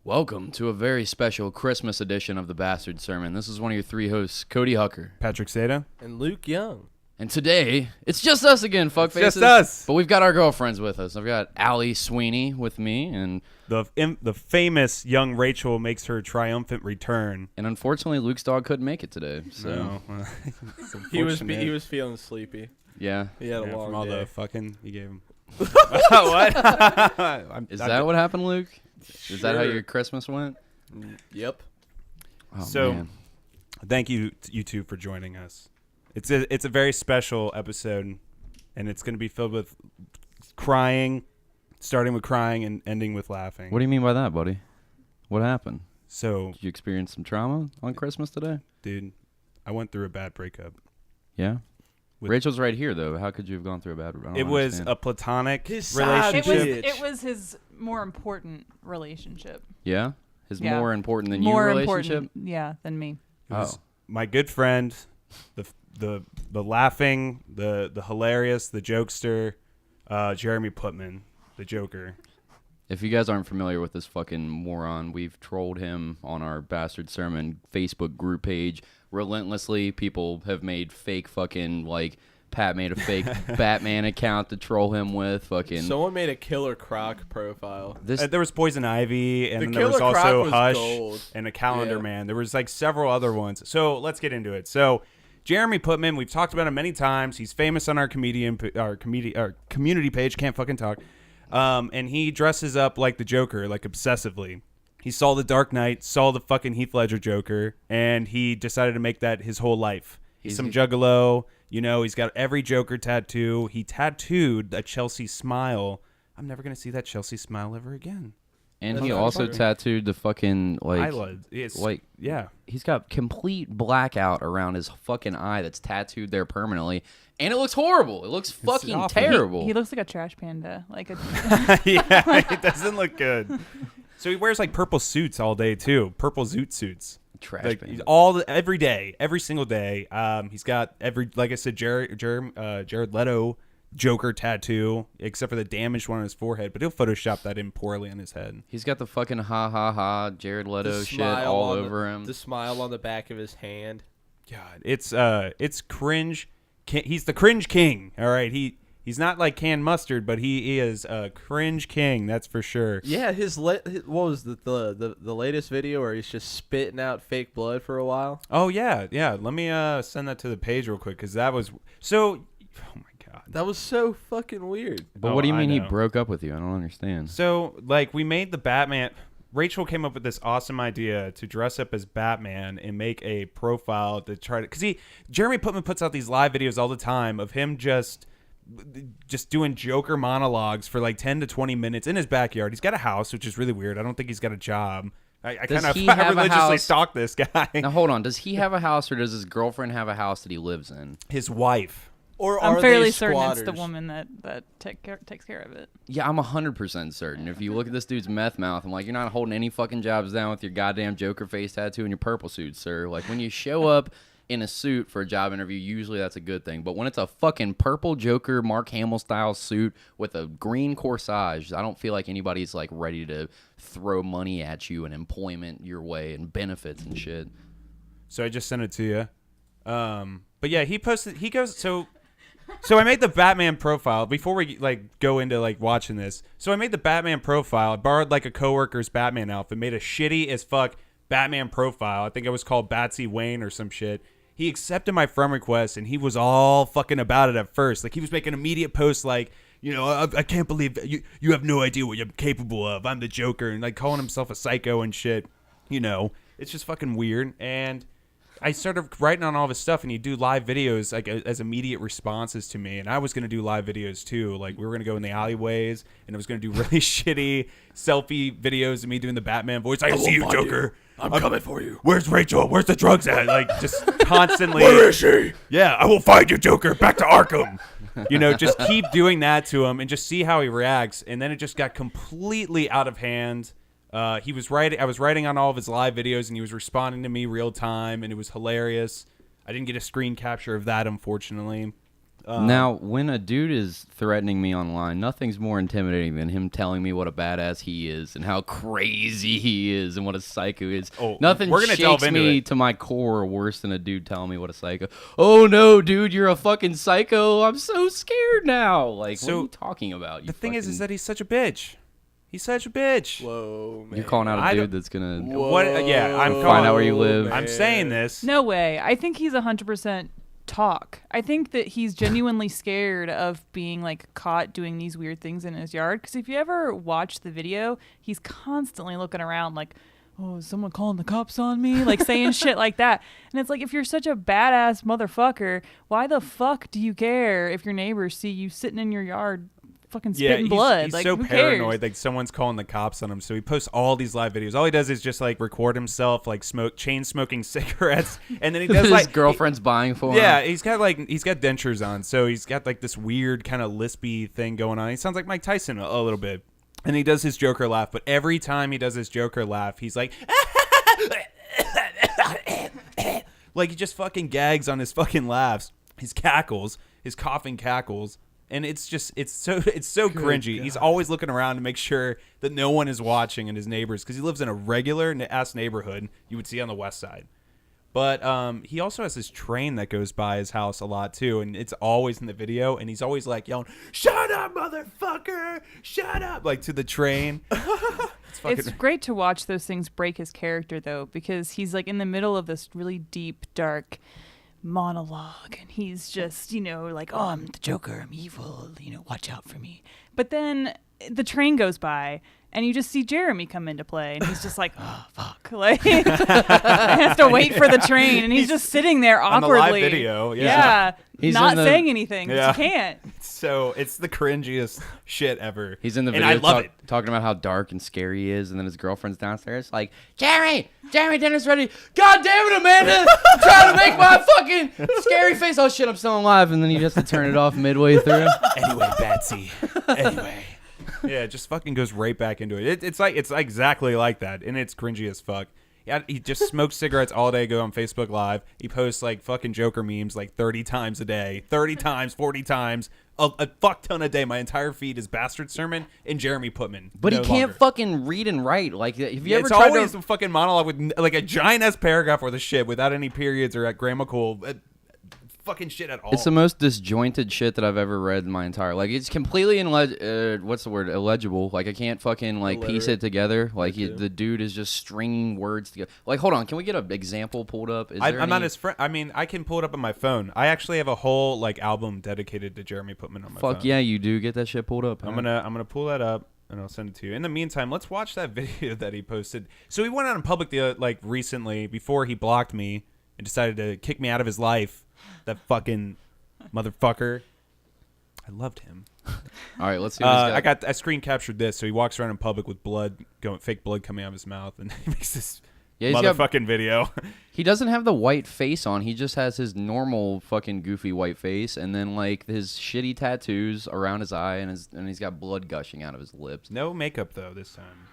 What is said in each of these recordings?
Welcome to a very special Christmas edition of the Bastard Sermon. This is one of your three hosts, Cody Hucker, Patrick Seta, and Luke Young. and today it's just us again, fuckfaces. Just us. But we've got our girlfriends with us. I've got Allie Sweeney with me, and the famous young Rachel makes her triumphant return. unfortunately Luke's dog couldn't make it today. So No, He was feeling sleepy. yeah, He had a from long all day. the fucking you gave him. What? is that what happened, Luke? Is that how Sure. your Christmas went? Yep. Oh, So, man. thank you two for joining us. It's a very special episode, and it's going to be filled with crying, starting with crying and ending with laughing. What do you mean by that, buddy? What happened? So, Did you experience some trauma on Christmas today? dude, I went through a bad breakup. Yeah. With- Rachel's right here, though. How could you have gone through a bad? I don't It was understand. a platonic His side relationship. bitch. It was his more important relationship. Yeah. His Yeah. more important than More you relationship. important, yeah, than me. It was Oh. my good friend, the laughing, the hilarious, the jokester, Jeremy Putman, the Joker. If you guys aren't familiar with this fucking moron, we've trolled him on our Bastard Sermon Facebook group page relentlessly. People have made fake fucking, like, Pat made a fake Batman account to troll him with. Fucking Someone made a Killer Croc profile. this. There was Poison Ivy, and The then there was Killer Croc also was Hush gold. and a Calendar Yeah. Man. There was like several other ones. So let's get into it. So Jeremy Putman, we've talked about him many times. He's famous on our community page. Can't fucking talk. And he dresses up like the Joker, like obsessively. He saw The Dark Knight, saw the fucking Heath Ledger Joker, and he decided to make that his whole life. He's some juggalo. You know, he's got every Joker tattoo. He tattooed a Chelsea smile. I'm never going to see that Chelsea smile ever again. And That's he not also funny. tattooed the fucking, like, Eyelids. It's, like yeah. he's got complete blackout around his fucking eye that's tattooed there permanently. And it looks horrible. It looks fucking awful. terrible. He looks like a trash panda. Like a Yeah, it doesn't look good. So he wears like purple suits all day too. Purple zoot suits. Trash Like panda. every day, every single day. He's got like I said, Jared Leto Joker tattoo, except for the damaged one on his forehead. But he'll Photoshop that in poorly on his head. He's got the fucking ha ha ha Jared Leto The shit smile all on over him. The smile on the back of his hand. God, it's cringe. He's the cringe king. All right, he's not like canned mustard, but he is a cringe king. That's for sure. Yeah, what was the latest video where he's just spitting out fake blood for a while? Oh yeah. Let me send that to the page real quick because that was so. Oh my god. That was so fucking weird. But Oh, what do you I mean he know. broke up with you? I don't understand. So like we made the Batman. Rachel came up with this awesome idea to dress up as Batman and make a profile to try to because Jeremy Putman puts out these live videos all the time of him just doing Joker monologues for like 10 to 20 minutes in his backyard. He's got a house, which is really weird. I don't think he's got a job. I Does kind he of have a religiously house? stalk this guy. Now hold on. Does he have a house or does his girlfriend have a house that he lives in? His wife. Or I'm are fairly they certain it's squatters? the woman that takes care of it. Yeah, I'm 100% certain. If you look at this dude's meth mouth, I'm like, you're not holding any fucking jobs down with your goddamn Joker face tattoo and your purple suit, sir. Like, when you show up in a suit for a job interview, usually that's a good thing. But when it's a fucking purple Joker, Mark Hamill style suit with a green corsage, I don't feel like anybody's like ready to throw money at you and employment your way and benefits and shit. So I just sent it to you. But yeah, he posted. He goes So I made the Batman profile before we like go into like watching this. So I made the Batman profile. I borrowed like a coworker's Batman outfit, made a shitty as fuck Batman profile. I think it was called BATSY Wayne or some shit. He accepted my friend request and he was all fucking about it at first. Like he was making immediate posts like, you know, I can't believe you have no idea what you're capable of. I'm the Joker, and like calling himself a psycho and shit. You know, it's just fucking weird. And I started writing on all of his stuff, and he'd do live videos like as immediate responses to me. And I was gonna do live videos too. Like we were gonna go in the alleyways, and I was gonna do really shitty selfie videos of me doing the Batman voice. I see you, Joker. I'm coming for you. Where's Rachel? Where's the drugs at? Like just constantly. Where is she? Yeah, I will find you, Joker. Back to Arkham. You know, just keep doing that to him and just see how he reacts. And then it just got completely out of hand. I was writing on all of his live videos, and he was responding to me real time, and it was hilarious. I didn't get a screen capture of that, unfortunately. Now, when a dude is threatening me online, nothing's more intimidating than him telling me what a badass he is and how crazy he is and what a psycho is. Oh, Nothing we're gonna delve shakes into me it. to my core worse than a dude telling me what a psycho. Oh no, dude, you're a fucking psycho. I'm so scared now. Like, what are you talking about? The thing is that he's such a bitch. He's such a bitch. Whoa, man. you're calling out a I dude don't- that's gonna What? Yeah, I'm find calling out where you live. man. I'm saying this. No way. I think he's 100% talk. I think that he's genuinely scared of being like caught doing these weird things in his yard. Because if you ever watch the video, he's constantly looking around like, oh, is someone calling the cops on me? Like saying shit like that. And it's like, if you're such a badass motherfucker, why the fuck do you care if your neighbors see you sitting in your yard fucking spitting blood? He's like, so who paranoid. cares? Like someone's calling the cops on him, so he posts all these live videos. All he does is just like record himself like chain smoking cigarettes, and then he does his like girlfriend's buying for him. Yeah, he's got dentures on, so he's got like this weird kind of lispy thing going on. He sounds like Mike Tyson a little bit, and he does his Joker laugh. But every time he does his Joker laugh, he's like, like he just fucking gags on his fucking laughs, his cackles, his coughing cackles. And it's so cringy. God. He's always looking around to make sure that no one is watching and his neighbors, because he lives in a regular ass neighborhood you would see on the west side. But he also has this train that goes by his house a lot too, and it's always in the video, and he's always like yelling, "Shut up, motherfucker! Shut up!" like to the train. It's great to watch those things break his character though, because he's like in the middle of this really deep, dark monologue, and he's just, like, oh, I'm the Joker, I'm evil, watch out for me. But then the train goes by and you just see Jeremy come into play, and he's just like, oh fuck, like he has to wait for the train, and he's just sitting there awkwardly on the live video. He's not in the- saying anything 'cause Yeah. you can't. So it's the cringiest shit ever. He's in the and video I love it. talking about how dark and scary he is, and then his girlfriend's downstairs like, Jeremy, dinner's ready. God damn it, Amanda! I'm trying to make my fucking scary face. Oh shit, I'm still alive. And then he has to turn it off midway through. Anyway, Batsy. Anyway. Yeah, it just fucking goes right back into it. It's like exactly like that, and it's cringy as fuck. Yeah, he just smokes cigarettes all day, go on Facebook Live. He posts like fucking Joker memes like 30 times a day. 30 times, 40 times, a fuck ton a day. My entire feed is Bastard Sermon and Jeremy Putman. But No he can't longer. fucking read and write. Like, have you ever It's tried always to... a fucking monologue with like a giant ass paragraph worth of shit without any periods or grammatical fucking shit at all. It's the most disjointed shit that I've ever read in my entire. Like, it's completely what's the word? Illegible. Like, I can't fucking like piece it together. Like, the dude is just stringing words together. Like, hold on, can we get an example pulled up? I'm not his friend. I mean, I can pull it up on my phone. I actually have a whole like album dedicated to Jeremy Putman on my phone. Fuck yeah, you do. Get that shit pulled up. I'm gonna pull that up and I'll send it to you. In the meantime, let's watch that video that he posted. So he went out in public recently before he blocked me and decided to kick me out of his life. That fucking motherfucker. I loved him. All right, let's see what he's got. I screen captured this. So he walks around in public with fake blood coming out of his mouth, and he makes this motherfucking video. He doesn't have the white face on. He just has his normal fucking goofy white face, and then like his shitty tattoos around his eye, and he's got blood gushing out of his lips. No makeup though this time.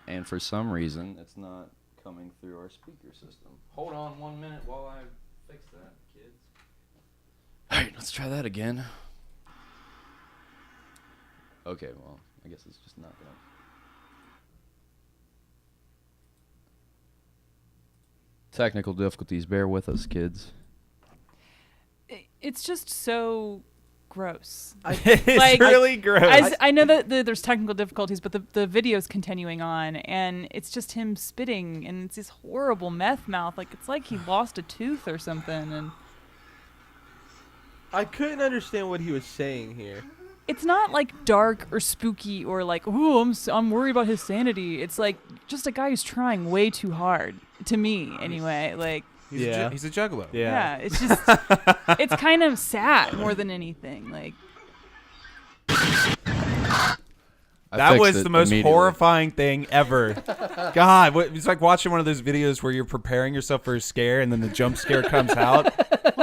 And for some reason, it's not coming through our speaker system. Hold on 1 minute while I fix that, kids. All right, let's try that again. Okay, well, I guess it's just not gonna. Technical difficulties. Bear with us, kids. It's just so gross. It's Like, really gross. I know that there's technical difficulties, but the video's continuing on, and it's just him spitting, and it's this horrible meth mouth. Like, it's like he lost a tooth or something, and I couldn't understand what he was saying here. it's not like dark or spooky or like, ooh, I'm worried about his sanity. It's like just a guy who's trying way too hard, to me anyway. Like, He's a juggalo. yeah, it's just it's kind of sad more than anything. Like, That was the most horrifying thing ever. God, it's like watching one of those videos where you're preparing yourself for a scare and then the jump scare comes out.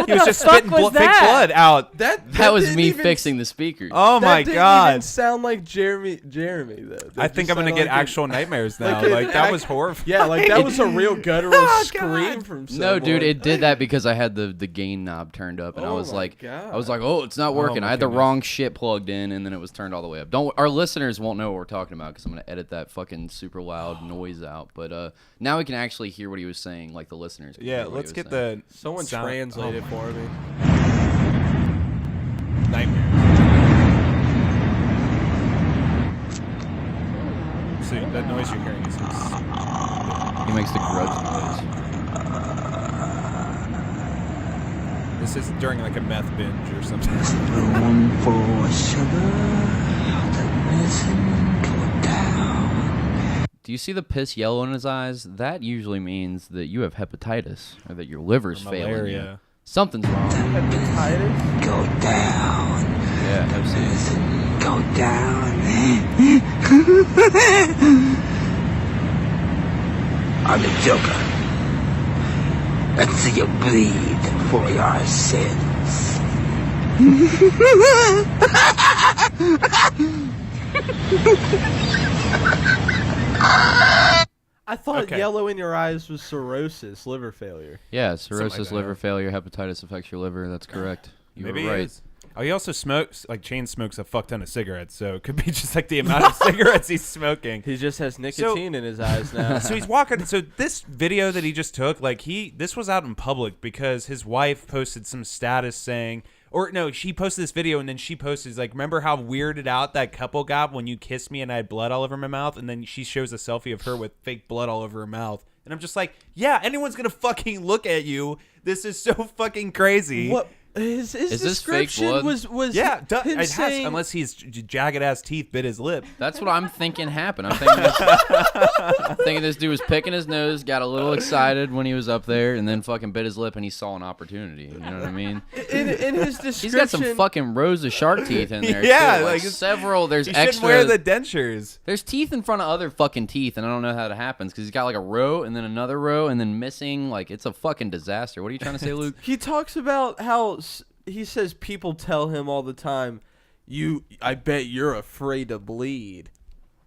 He was just spitting was fake that? blood out. That was didn't me even fixing the speakers. Oh that my didn't god. even sound like Jeremy though. That I think just I'm gonna sounded get like a- actual nightmares now. like Like, an that was horrifying. Yeah, like that was a real guttural Oh, scream God. from someone. No, dude, it did that because I had the gain knob turned up, and I Oh was my like, God. I was like, oh, it's not working. my I had the goodness. wrong shit plugged in, and then it was turned all the way up. Our listeners won't know what we're talking about because I'm gonna edit that fucking super loud noise out. But now we can actually hear what he was saying, like the listeners. Can Yeah, hear what let's he get was saying. the Someone sound- translate it oh for me. my- nightmares. So that noise you're hearing is He makes the grudge noise. this is during like a meth binge or something. Room for sugar, the risen go down. Do you see the piss yellow in his eyes? That usually means that you have hepatitis or that your liver's failing you. Malaria. Something's wrong. Hepatitis? Go down, Yeah, Hep C. risen go down. I'm the Joker. Let's see you bleed for your sins. I thought Okay. yellow in your eyes was cirrhosis, liver failure. Yeah, Something cirrhosis, like that, liver yeah. failure, hepatitis affects your liver. That's correct. You Maybe were he right. is. Oh, he also smokes, like chain smokes a fuck ton of cigarettes, so it could be just like the amount of cigarettes he's smoking. He just has nicotine in his eyes now. So he's walking. So this video that he just took, like this was out in public because his wife posted some status saying, or no, she posted this video and then she posted like, remember how weirded out that couple got when you kissed me and I had blood all over my mouth, and then she shows a selfie of her with fake blood all over her mouth, and I'm just like, yeah, anyone's gonna fucking look at you. This is so fucking crazy. What his Is this fake description blood? was Yeah, him it has, saying, unless his jagged ass teeth bit his lip. That's what I'm thinking happened. I'm thinking this dude was picking his nose, got a little excited when he was up there, and then fucking bit his lip, and he saw an opportunity. You know what I mean? in his description. He's got some fucking rows of shark teeth in there. Yeah, too. like, several. There's He shouldn't extra. wear the dentures. There's teeth in front of other fucking teeth, and I don't know how that happens because he's got like a row and then another row and then missing. Like it's a fucking disaster. What are you trying to say, Luke? He talks about how he says people tell him all the time, I bet you're afraid to bleed.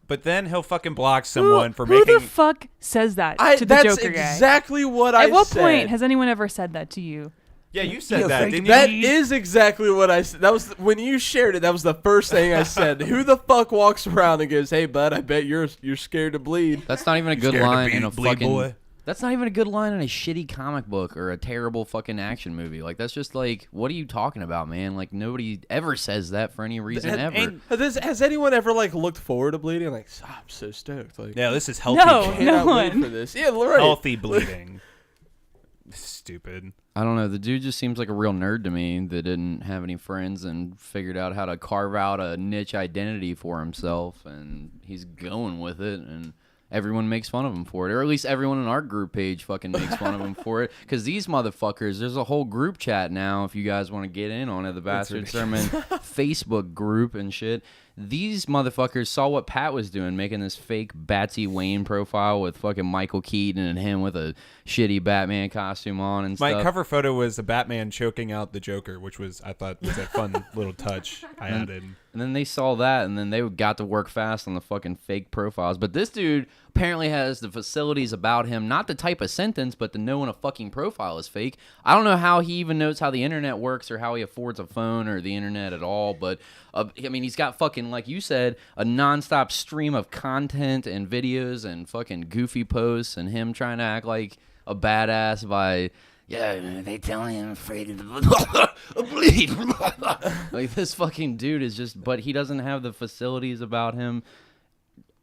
But then he'll fucking block someone for who making. the fuck says that to the That's Joker guy? exactly what I At what said. point has anyone ever said that to you? Yeah, you said that, didn't That you? is exactly what I said. That was when you shared it. That was the first thing I said. Who the fuck walks around and goes, "Hey, bud, I bet you're scared to bleed." That's not even a good scared to line be in a bleed, fucking. boy? That's not even a good line in a shitty comic book or a terrible fucking action movie. Like that's just like, what are you talking about, man? Like nobody ever says that for any reason ever. ain't- Has anyone ever like looked forward to bleeding? Like, oh, I'm so stoked. Like, Yeah, this is healthy. No. cannot wait one. for this. Yeah, right. Healthy bleeding. Stupid. I don't know. The dude just seems like a real nerd to me that didn't have any friends and figured out how to carve out a niche identity for himself, and he's going with it, and everyone makes fun of him for it. Or at least everyone in our group page fucking makes fun of him for it. Because these motherfuckers, there's a whole group chat now if you guys want to get in on it, the Bastard Sermon Facebook group and shit. These motherfuckers saw what Pat was doing, making this fake BATSY Wayne profile with fucking Michael Keaton and him with a shitty Batman costume on and My stuff. cover photo was a Batman choking out the Joker, which I thought was a fun little touch I added. And then they saw that, and then they got to work fast on the fucking fake profiles. But this dude apparently has the facilities about him, not to type a sentence, but to know when a fucking profile is fake. I don't know how he even knows how the internet works or how he affords a phone or the internet at all. But, I mean, he's got fucking, like you said, a nonstop stream of content and videos and fucking goofy posts and him trying to act like a badass by... Yeah, they tell me I'm afraid of the bleed. Like this fucking dude is just, but he doesn't have the facilities about him,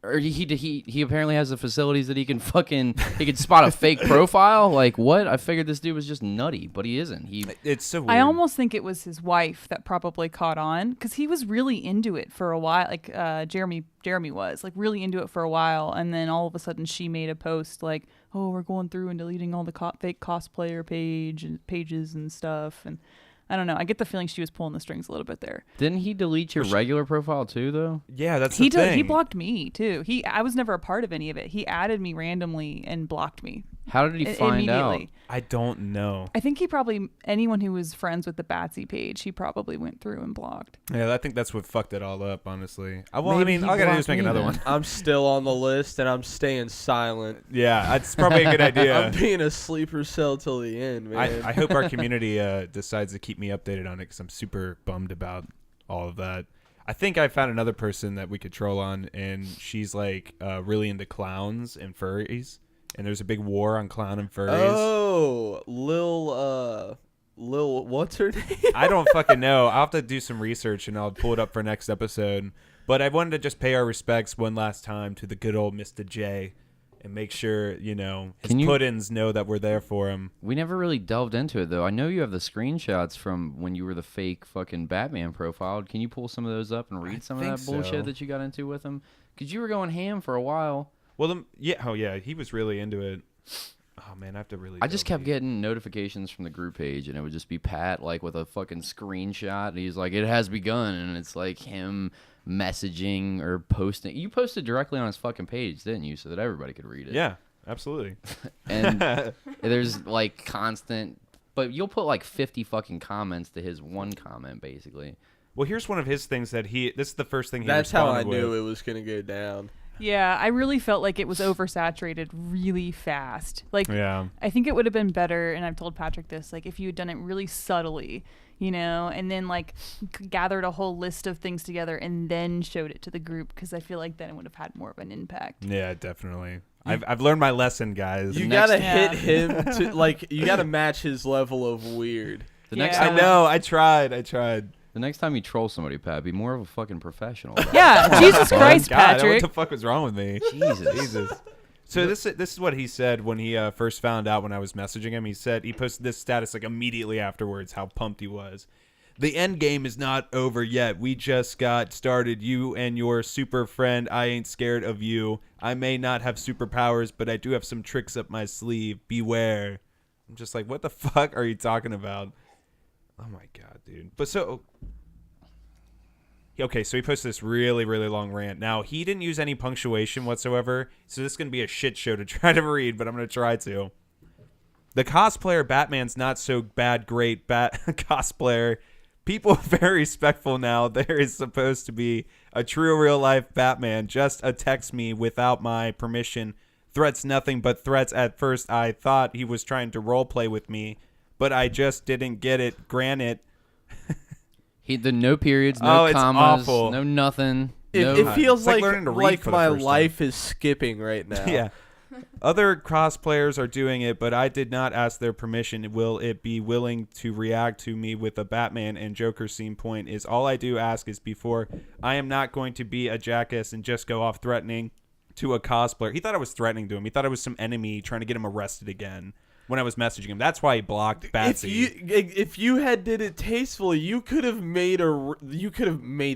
or he apparently has the facilities that he can spot a fake profile. Like what? I figured this dude was just nutty, but he isn't. It's so weird. I almost think it was his wife that probably caught on because he was really into it for a while. Like Jeremy was like really into it for a while, and then all of a sudden she made a post like, "Oh, we're going through and deleting all the fake cosplayer pages and stuff." And I don't know. I get the feeling she was pulling the strings a little bit there. Didn't he delete your regular profile too, though? Yeah, that's He the thing. He blocked me too. I was never a part of any of it. He added me randomly and blocked me. How did he find out? immediately. I don't know. I think anyone who was friends with the BATSY page, he probably went through and blocked. Yeah, I think that's what fucked it all up, honestly. Maybe all I he gotta do is blocked make me another then. one. I'm still on the list, and I'm staying silent. Yeah, that's probably a good idea. I'm being a sleeper cell till the end, man. I hope our community decides to keep me updated on it because I'm super bummed about all of that. I think I found another person that we could troll on, and she's like really into clowns and furries. And there's a big war on clown and furries. Oh, Lil, what's her name? I don't fucking know. I'll have to do some research and I'll pull it up for next episode. But I wanted to just pay our respects one last time to the good old Mr. J and make sure, his puddins know that we're there for him. We never really delved into it, though. I know you have the screenshots from when you were the fake fucking Batman profile. Can you pull some of those up and read some of that bullshit that you got into with him? Because you were going ham for a while. Well, he was really into it. Oh, man, I have to really... I just kept getting notifications from the group page, and it would just be Pat, like, with a fucking screenshot, and he's like, it has begun, and it's, like, him messaging or posting. You posted directly on his fucking page, didn't you, so that everybody could read it? Yeah, absolutely. And there's, like, constant... But you'll put, like, 50 fucking comments to his one comment, basically. Well, here's one of his things that this is the first thing he That's how I responded with. knew it was going to go down. Yeah, I really felt like it was oversaturated really fast. Like, Yeah. I think it would have been better, and I've told Patrick this, like, if you had done it really subtly, and then, like, gathered a whole list of things together and then showed it to the group, because I feel like then it would have had more of an impact. Yeah, definitely. I've learned my lesson, guys. You got to hit him to, like, you got to match his level of weird. The next Yeah. time, I know. I tried. The next time you troll somebody, Pat, be more of a fucking professional. Yeah, Jesus Christ, God, Patrick. what the fuck was wrong with me? Jesus. So this is what he said when he first found out when I was messaging him. He said he posted this status like immediately afterwards how pumped he was. The end game is not over yet. We just got started. You and your super friend. I ain't scared of you. I may not have superpowers, but I do have some tricks up my sleeve. Beware. I'm just like, what the fuck are you talking about? Oh my god, dude. But so he posted this really, really long rant. Now, he didn't use any punctuation whatsoever, so this is going to be a shit show to try to read, but I'm going to try to. The cosplayer Batman's not so bad, great cosplayer. People are very respectful now. There is supposed to be a true real-life Batman. Just a text me without my permission. Threats nothing but threats. At first, I thought he was trying to roleplay with me, but I just didn't get it. Granted. The no periods, no it's commas, awful. no nothing. It feels like like learning to read for the my first time. life is skipping right now. Yeah. Other cosplayers are doing it, but I did not ask their permission. Will it be willing to react to me with a Batman and Joker scene point is all I do ask is before. I am not going to be a jackass and just go off threatening to a cosplayer. He thought I was threatening to him. He thought I was some enemy trying to get him arrested again when I was messaging him. That's why he blocked BATSY. If you had did it tastefully, you could have made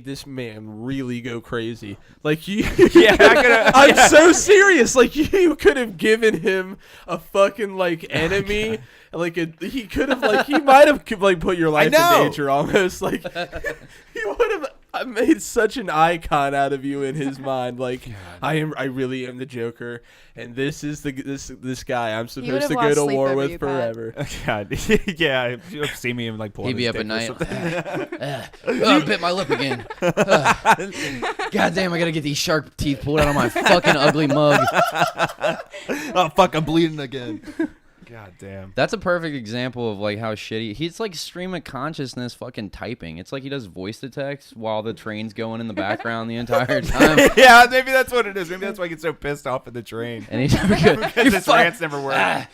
this man really go crazy. Like you, Yeah, I'm so serious. Like you could have given him a fucking like enemy. Like he could have like he might have like put your life in danger almost. Like he would have. I made such an icon out of you in his mind. Like I really am the Joker, and this is this guy I'm supposed to go to war with forever. God, yeah, you'll see me and like pull. He'd be up his at dick or night. something. I bit my lip again. God damn, I gotta get these sharp teeth pulled out of my fucking ugly mug. Oh fuck, I'm bleeding again. God damn. That's a perfect example of like how shitty he's like stream of consciousness fucking typing. It's like he does voice to text while the train's going in the background the entire time. Yeah, maybe that's what it is. Maybe that's why I get so pissed off at the train. And he's Because his rants never work.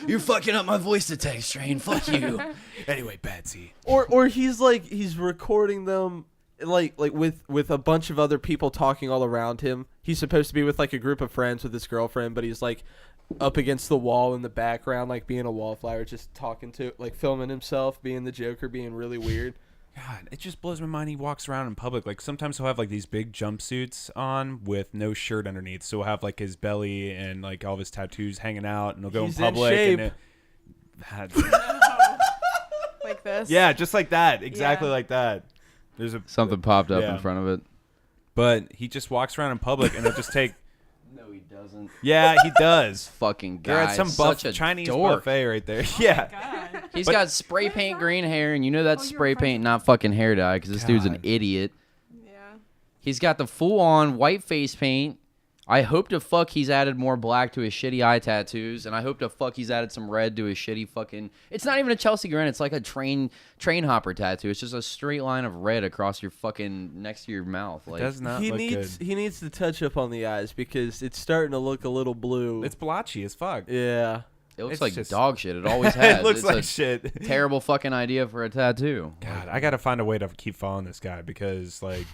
You're fucking up my voice to text train. Fuck you. Anyway, BATSY. Or he's recording them like with a bunch of other people talking all around him. He's supposed to be with like a group of friends with his girlfriend, but he's like up against the wall in the background, like being a wallflower, just talking to, like filming himself, being the Joker, being really weird. God, it just blows my mind. He walks around in public. Like sometimes he'll have like these big jumpsuits on with no shirt underneath. So he'll have like his belly and like all of his tattoos hanging out, and he'll go He's in public. in shape. Like this. Yeah, just like that. Exactly Yeah. like that. Something popped up Yeah. in front of it. But he just walks around in public, and he'll just take. No, he doesn't. Yeah, he does. Fucking guy. They're at some Such a Chinese dork. buffet right there. Yeah. God. He's got spray paint green hair, and you know that's Oh, you're spray friends paint, not fucking hair dye, because this dude's an God. idiot. Yeah. He's got the full-on white face paint. I hope to fuck he's added more black to his shitty eye tattoos, and I hope to fuck he's added some red to his shitty fucking... It's not even a Chelsea grin. It's like a train hopper tattoo. It's just a straight line of red across your fucking... next to your mouth. Like, Does not He look needs good. he needs to touch up on the eyes because it's starting to look a little blue. It's blotchy as fuck. Yeah. it looks it's like just- dog shit. It always has. It looks It's like a shit. terrible fucking idea for a tattoo. God, I gotta find a way to keep following this guy because like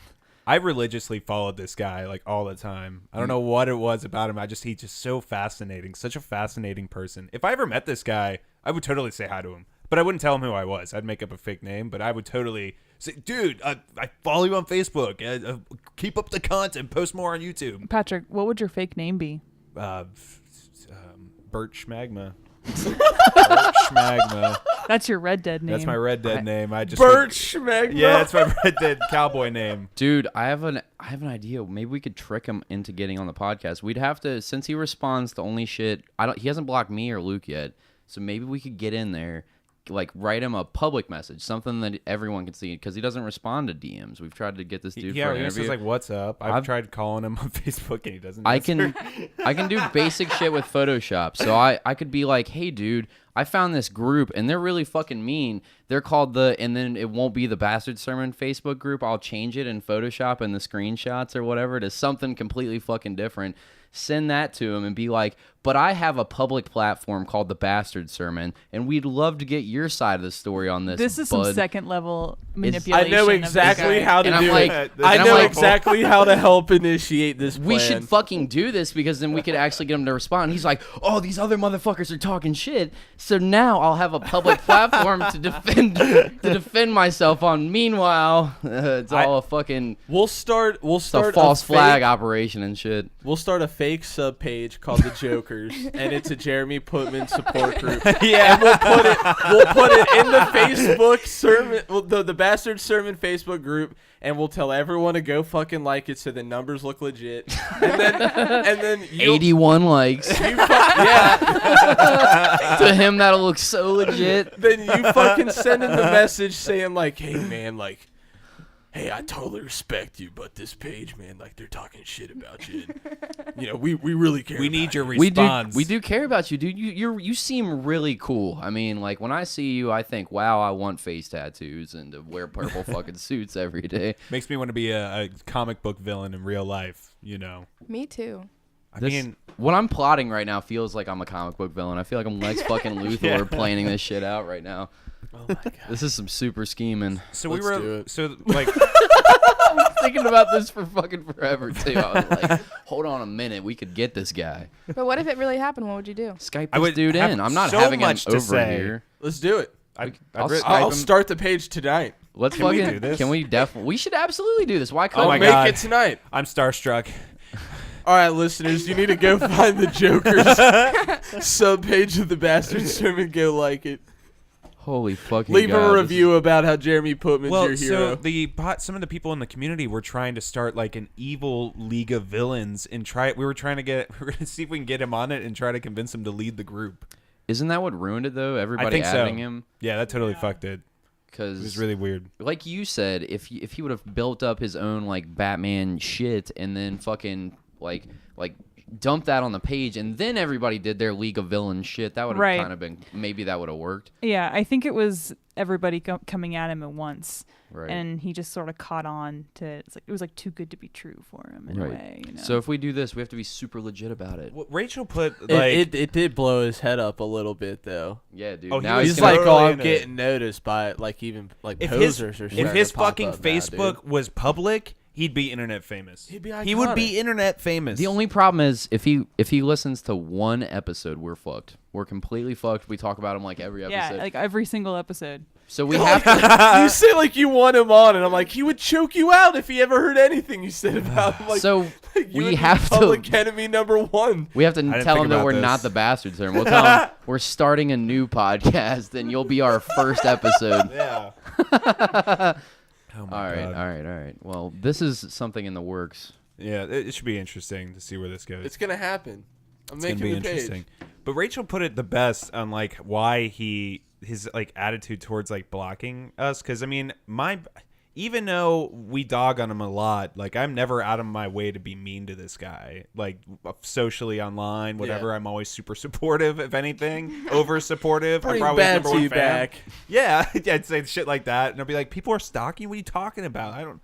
I religiously followed this guy like all the time. I don't know what it was about him. He's just so fascinating, such a fascinating person. If I ever met this guy, I would totally say hi to him, but I wouldn't tell him who I was. I'd make up a fake name, but I would totally say, "Dude, I follow you on Facebook. Keep up the content. Post more on YouTube." Patrick, what would your fake name be? Bert Schmagma. Bert Schmagma. That's your Red Dead name. That's my Red Dead name. I just Bert Schmegma. Yeah, that's my Red Dead cowboy name. Dude, I have an idea. Maybe we could trick him into getting on the podcast. We'd have to, since he responds to only shit. He hasn't blocked me or Luke yet, so maybe we could get in there, like write him a public message, something that everyone can see, because he doesn't respond to DMs. We've tried to get this dude Yeah, for an he interview. says like, "What's up?" I've tried calling him on Facebook and he doesn't. I answer. can do basic shit with Photoshop. So I could be like, "Hey, dude, I found this group and they're really fucking mean. They're called and then it won't be the Bastard Sermon Facebook group. I'll change it in Photoshop and the screenshots or whatever to something completely fucking different. Send that to him and be like, but I have a public platform called the Bastard Sermon, and we'd love to get your side of the story on this. This is bud. some second level I manipulation. know of this exactly guy. how to And I'm do like- it. and I I'm know like- exactly how to help initiate this plan. We should fucking do this, because then we could actually get him to respond. And he's like, oh, these other motherfuckers are talking shit. So now I'll have a public platform to defend myself on. Meanwhile, it's all a fucking We'll start it's a false fake- flag operation and shit. We'll start a fake sub page called the Jokers, and it's a Jeremy Putman support group. Yeah. And we'll put it in the Facebook sermon, the Bastard Sermon Facebook group, and we'll tell everyone to go fucking like it so the numbers look legit. And then 81 likes. Yeah. To him, that'll look so legit. Then you fucking send him the message saying like, hey man, like, hey, I totally respect you, but this page, man, like they're talking shit about you. And, you know, we really care. We about need your you. response. We do care about you, dude. You seem really cool. I mean, like, when I see you, I think, wow, I want face tattoos and to wear purple fucking suits every day. Makes me want to be a comic book villain in real life. You know. Me too. I mean, What I'm plotting right now feels like I'm a comic book villain. I feel like I'm Lex fucking Luthor Yeah. planning this shit out right now. Oh my god. This is some super scheming. so Let's we do were it. so like Thinking about this for fucking forever too. I was like, hold on a minute, we could get this guy. But what if it really happened? What would you do? Skype I this would dude have in. I'm not so having him much to over say. here. Let's do it. I'll start the page tonight. Let's Can we fucking do this? Can we definitely? We should absolutely do this. Why Oh couldn't my I'll we? make God. it tonight. I'm starstruck. All right, listeners, you need to go find the Jokers sub page of the Bastard Sermon. Go like it. Holy fucking Leave God, a this review about how Jeremy Putman's Well, your hero. so some of the people in the community were trying to start like an evil league of villains and we were going to see if we can get him on it and try to convince him to lead the group. Isn't that what ruined it though? I Everybody think so. adding him Yeah, that totally fucked it. It because was really weird. like you said, if he would have built up his own like Batman shit and then fucking like dumped that on the page and then everybody did their League of Villains shit, that would have Right. kind of been, maybe that would have worked. Yeah, I think it was everybody coming at him at once, Right. and he just sort of caught on to. It was like too good to be true for him in a way. You know? So if we do this, we have to be super legit about it. Well, Rachel put like It did blow his head up a little bit though. Yeah, dude. Oh, he now was he's He's gonna, like, totally oh, I'm into getting noticed by like even like if his posers or if starting his to pop fucking up now, Facebook dude. was public, he'd be internet famous. He'd be He would iconic. be internet famous. the only problem is if he listens to one episode, we're fucked. We're completely fucked. We talk about him like every episode. yeah, like every single episode. So we have to. You say like you want him on, and I'm like, he would choke you out if he ever heard anything you said about him. Like, So like, you we would be have public to. enemy number one. We have to didn't tell think him that about we're this. not the Bastard Sermon. We'll tell him we're starting a new podcast, and you'll be our first episode. Yeah. Oh my All right, God. all right, all right. Well, this is something in the works. Yeah, it should be interesting to see where this goes. It's gonna happen. It's gonna be interesting. But Rachel put it the best on like why his like attitude towards like blocking us. Because I mean, even though we dog on him a lot, like I'm never out of my way to be mean to this guy. Like socially online, whatever. Yeah. I'm always super supportive. If anything, over supportive. Bring I'm probably BATSY back. Yeah, I'd say shit like that, and I'll be like, people are stalking you. What are you talking about? I don't.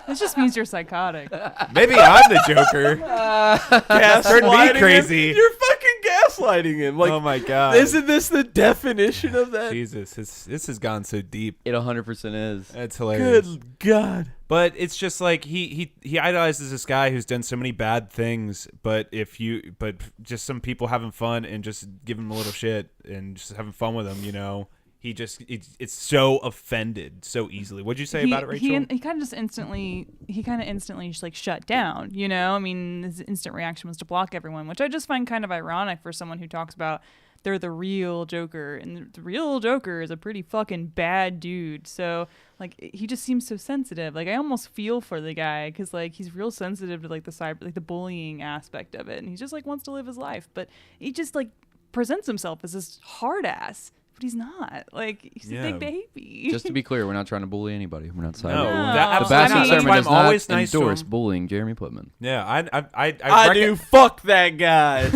This just means you're psychotic. Maybe I'm the Joker. Gaslighting me crazy. Him? You're fucking gaslighting him. Like, oh my god! Isn't this the definition of that? Jesus, this has gone so deep. It 100% is. It's hilarious. Good God! But it's just like he idolizes this guy who's done so many bad things. But just some people having fun and just give him a little shit and just having fun with him, you know. It's so offended so easily. What'd you say about it, Rachel? He kind of instantly just like shut down, you know? I mean, his instant reaction was to block everyone, which I just find kind of ironic for someone who talks about they're the real Joker, and the real Joker is a pretty fucking bad dude. So like he just seems so sensitive. Like I almost feel for the guy because like he's real sensitive to like the bullying aspect of it, and he just like wants to live his life, but he just like presents himself as this hard ass. But he's not. Like, he's a big baby. Just to be clear, we're not trying to bully anybody. We're not saying no. The BATSY sermon does not endorse bullying Jeremy Putman. Yeah, I do. Fuck that guy. Like,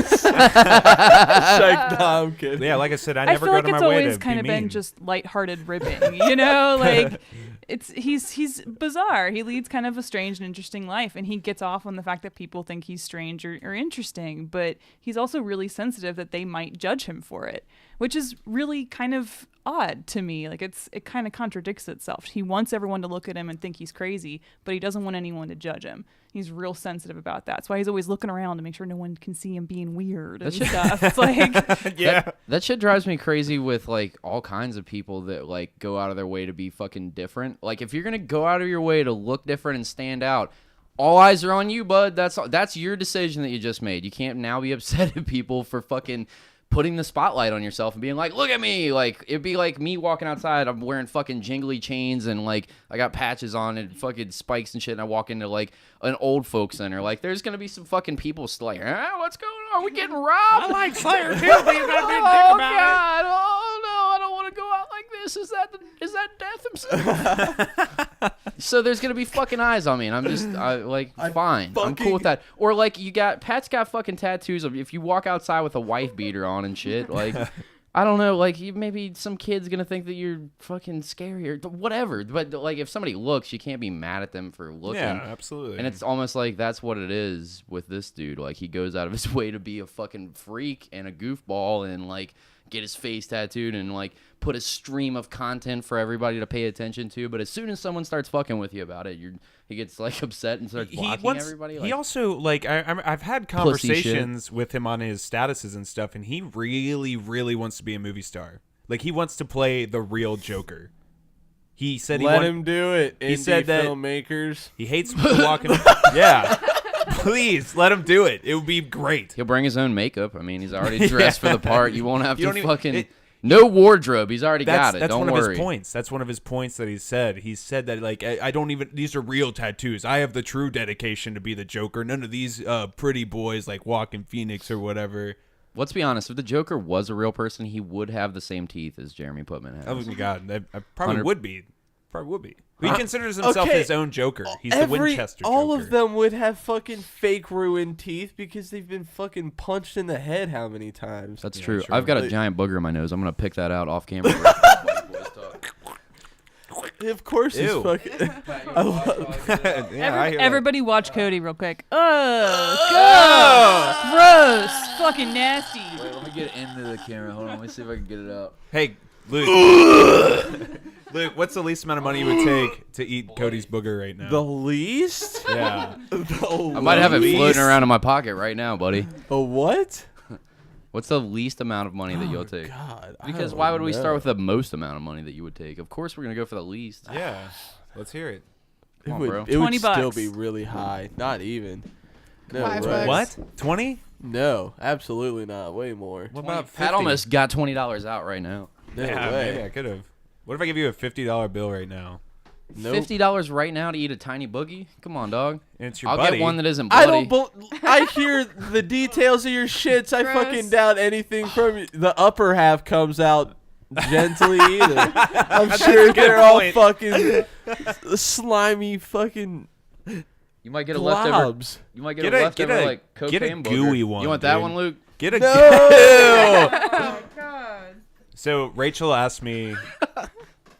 no, I'm kidding. Yeah, like I said, I never go to my way to be mean. I feel like it's always kind of been just lighthearted ribbing, you know? Like, he's bizarre. He leads kind of a strange and interesting life, and he gets off on the fact that people think he's strange or interesting, but he's also really sensitive that they might judge him for it, which is really kind of odd to me. Like it kind of contradicts itself. He wants everyone to look at him and think he's crazy, but he doesn't want anyone to judge him. He's real sensitive about that. That's why he's always looking around to make sure no one can see him being weird and stuff. It's like, yeah, that shit drives me crazy with like all kinds of people that like go out of their way to be fucking different. Like if you're gonna go out of your way to look different and stand out, all eyes are on you, bud. That's your decision that you just made. You can't now be upset at people for fucking putting the spotlight on yourself and being like, look at me. Like it'd be like me walking outside, I'm wearing fucking jingly chains and like I got patches on and fucking spikes and shit, and I walk into like an old folk center. Like there's gonna be some fucking people still like, what's going on? Are we getting robbed? I like Slayer too, but you gotta be a dick about God. Oh no, I don't want to go out like this. Is that death himself? So there's gonna be fucking eyes on me, and I'm just fine. I'm cool with that. Or like Pat's got fucking tattoos of if you walk outside with a wife beater on and shit, like I don't know, like maybe some kid's gonna think that you're fucking scary or whatever. But like if somebody looks, you can't be mad at them for looking. Yeah, absolutely. And it's almost like that's what it is with this dude. Like he goes out of his way to be a fucking freak and a goofball and like get his face tattooed and like put a stream of content for everybody to pay attention to. But as soon as someone starts fucking with you about it, he gets like upset and starts blocking everybody. He also like I've had conversations with him on his statuses and stuff, and he really, really wants to be a movie star. Like he wants to play the real Joker. He said let him do it. He said that filmmakers. He hates walking. Yeah. Please let him do it. It would be great. He'll bring his own makeup. I mean, he's already dressed for the part. You won't have to fucking no wardrobe. He's already got it. That's don't one worry. Of his points. That's one of his points that he said. He said that like I don't even. These are real tattoos. I have the true dedication to be the Joker. None of these pretty boys like Joaquin Phoenix or whatever. Let's be honest. If the Joker was a real person, he would have the same teeth as Jeremy Putman has. Oh my God, I probably would be. Probably would be. He considers himself his own Joker. He's the Winchester Joker. All of them would have fucking fake ruined teeth because they've been fucking punched in the head how many times? That's true. I've got a giant booger in my nose. I'm going to pick that out off camera. Of course he's fucking... Everybody watch Cody real quick. Oh, gross. Fucking nasty. Wait, let me get into the camera. Hold on. Let me see if I can get it out. Hey, Luke. Luke, what's the least amount of money you would take to eat Cody's booger right now? The least? Yeah. I might have it floating around in my pocket right now, buddy. A what? What's the least amount of money that you'll take? God, because why would we start with the most amount of money that you would take? Of course we're going to go for the least. Yeah. Let's hear it. It on, would, bro. it would $20. still be really high. Not even. No way. What? 20? No, absolutely not. Way more. What about 50? Pat almost got $20 out right now. No yeah, way. maybe I could have. What if I give you a $50 bill right now? Nope. $50 right now to eat a tiny boogie? Come on, dog. And it's your I'll buddy. get one that isn't bloody. I don't. I hear the details of your shits. I Gross. fucking doubt anything from you. The upper half comes out gently either. I'm sure they're all point. fucking slimy fucking You might get a leftover. globs. You might get, Get a a- leftover get a- like cocaine get a booger. gooey one, You want that dude. one, Luke? Get a Oh God. So Rachel asked me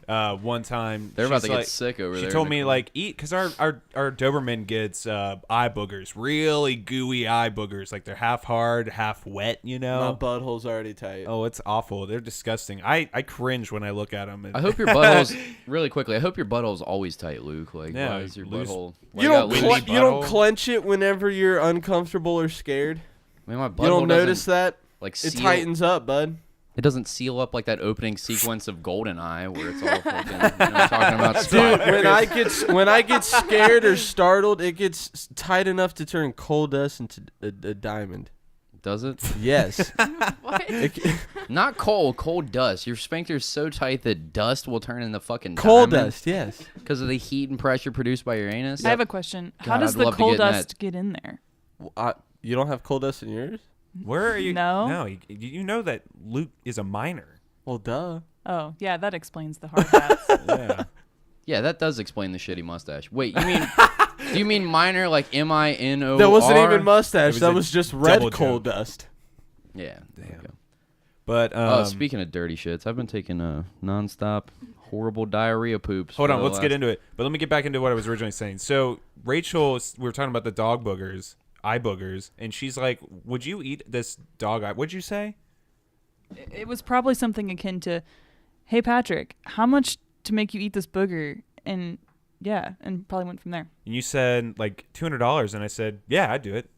one time. They're about she's to get like- sick over there. She told in the me corner. like eat because our Doberman gets eye boogers, really gooey eye boogers, like they're half hard, half wet. You My know. butthole's already tight. Oh, it's awful. They're disgusting. I cringe when I look at them. I hope your butthole's really quickly. I hope your butthole's always tight, Luke. Like, Yeah, why is your loose- butthole? why You got don't loose? you don't butthole? clench it whenever you're uncomfortable or scared. I mean, my butthole You don't notice doesn't, that? like It seal, tightens up, bud. It doesn't seal up like that opening sequence of GoldenEye where it's all fucking. You know what I'm talking about? Dude, when I get scared or startled, it gets tight enough to turn coal dust into a diamond. Does it? Yes. What? Not coal dust. Your sphincter's so tight that dust will turn into fucking Coal diamond dust, yes. because of the heat and pressure produced by your anus. I have a question. How God, does I'd the love to coal get in dust that. get in there? You don't have coal dust in yours? Where are you? No. No. You know that Luke is a minor. Well, duh. Oh, yeah, that explains the hard hats. Yeah. Yeah, that does explain the shitty mustache. Wait, you mean? Do you mean minor like MINOR? That wasn't even mustache. was That a was just red double coal joke. dust. Yeah. Damn. Okay. But Oh, speaking of dirty shits, I've been taking nonstop horrible diarrhea poops. hold for on, the let's get last- into it. But let me get back into what I was originally saying. So Rachel, we were talking about the dog boogers, eye boogers, and she's like, "Would you eat this dog eye?" What'd you say? It was probably something akin to, "Hey Patrick, how much to make you eat this booger?" And yeah, and probably went from there. And you said like $200, and I said, "Yeah, I'd do it.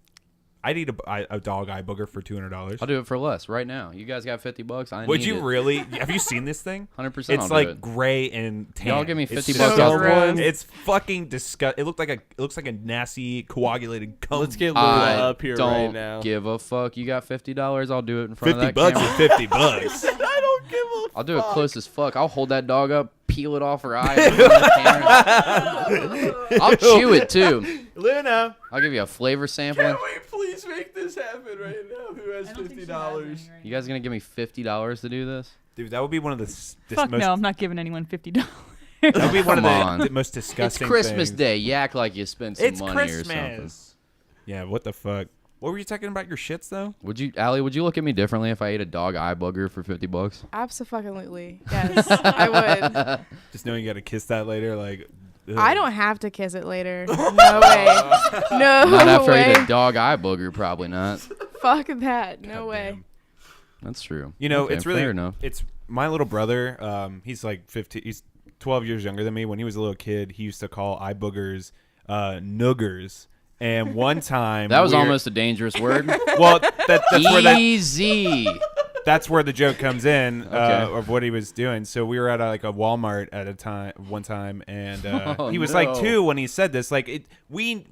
I'd eat a dog eye booger for $200." I'll do it for less right now. You guys got $50. I Would need you it. really? Have you seen this thing? 100%. It's I'll do like it. gray and tan. Y'all give me It's $50 disgusting. off one. It's fucking disgusting. It looks like a nasty coagulated cum. Let's get Lula I up here don't right now. give a fuck. You got $50. I'll do it in front of that $50 camera. or $50. I don't give a I'll do it close as fuck. I'll hold that dog up, peel it off her eye. in front of the camera. I'll chew it too. Luna. I'll give you a flavor sample. Can we please make this happen right now? Who has $50? You guys gonna give me $50 to do this? Dude, that would be one of the Fuck most. no, I'm not giving anyone $50. That would be one of Come on. the most It's disgusting. Christmas things. Day. You act like you spent some It's money or something. Christmas. Yeah, what the fuck? What were you talking about your shits though? Would you, Allie? Would you look at me differently if I ate a dog eye booger for $50? Absolutely. Yes, I would. Just knowing you got to kiss that later, like. Ugh. I don't have to kiss it later. No way. No Not after I way. ate a dog eye booger. Probably not. Fuck that. No God way. damn. That's true. You know, Okay, it's really fair enough. It's my little brother. He's like 15. He's 12 years younger than me. When he was a little kid, he used to call eye boogers noogers. And one time That was we were- almost a dangerous word. well. Easy. That's where the joke comes in Okay. of what he was doing. So we were at like a Walmart at one time, and Oh, he was no. like 2 when he said this. Like we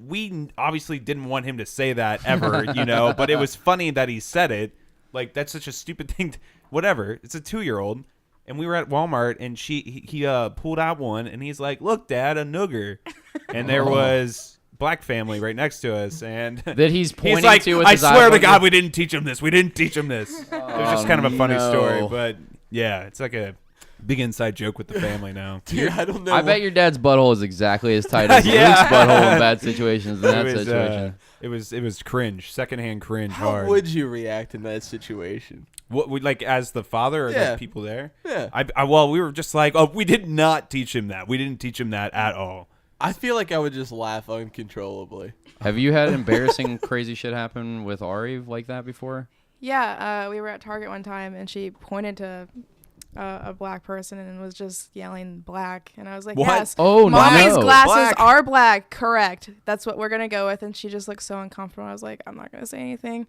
obviously didn't want him to say that ever, you know. But it was funny that he said it. Like that's such a stupid thing. Whatever. It's a 2-year-old, and we were at Walmart, and he pulled out one, and he's like, "Look, Dad, a nooger," and there was. Black family right next to us, and That he's pointing he's like, to with I his swear to eye God, booger." we didn't teach him this. We didn't teach him this. It was just kind of a funny no. story, but yeah, it's like a big inside joke with the family now. Dude, I don't know. I bet your dad's butthole is exactly as tight as Yeah. Luke's butthole in bad situations in that it was, situation. it was cringe, secondhand cringe, How hard. would you react in that situation? What would like as the father or Yeah. the people there? Yeah. Well, we were just like, oh, we did not teach him that. We didn't teach him that at all. I feel like I would just laugh uncontrollably. Have you had embarrassing, crazy shit happen with Ari like that before? Yeah, we were at Target one time, and she pointed to a black person and was just yelling black. And I was like, What? yes, Oh, mommy's no. glasses Black. are black. Correct. That's what we're going to go with. And she just looked so uncomfortable. I was like, I'm not going to say anything.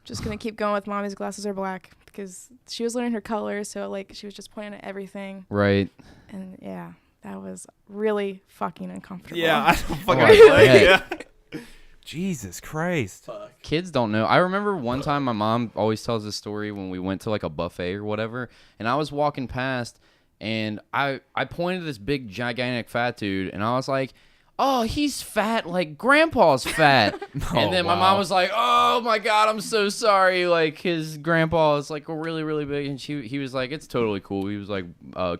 Just going to keep going with mommy's glasses are black, because she was learning her colors. So, like, she was just pointing at everything. Right. And, yeah, that was really fucking uncomfortable. Yeah, I don't fucking Oh, like hey. yeah. Jesus Christ. Kids don't know. I remember one time my mom always tells this story when we went to like a buffet or whatever, and I was walking past, And I pointed to this big, gigantic fat dude, and I was like, oh, he's fat like Grandpa's fat. And then my mom was like, oh, my God, I'm so sorry. Like, his grandpa is, like, really, really big. And he was like, it's totally cool. He was like,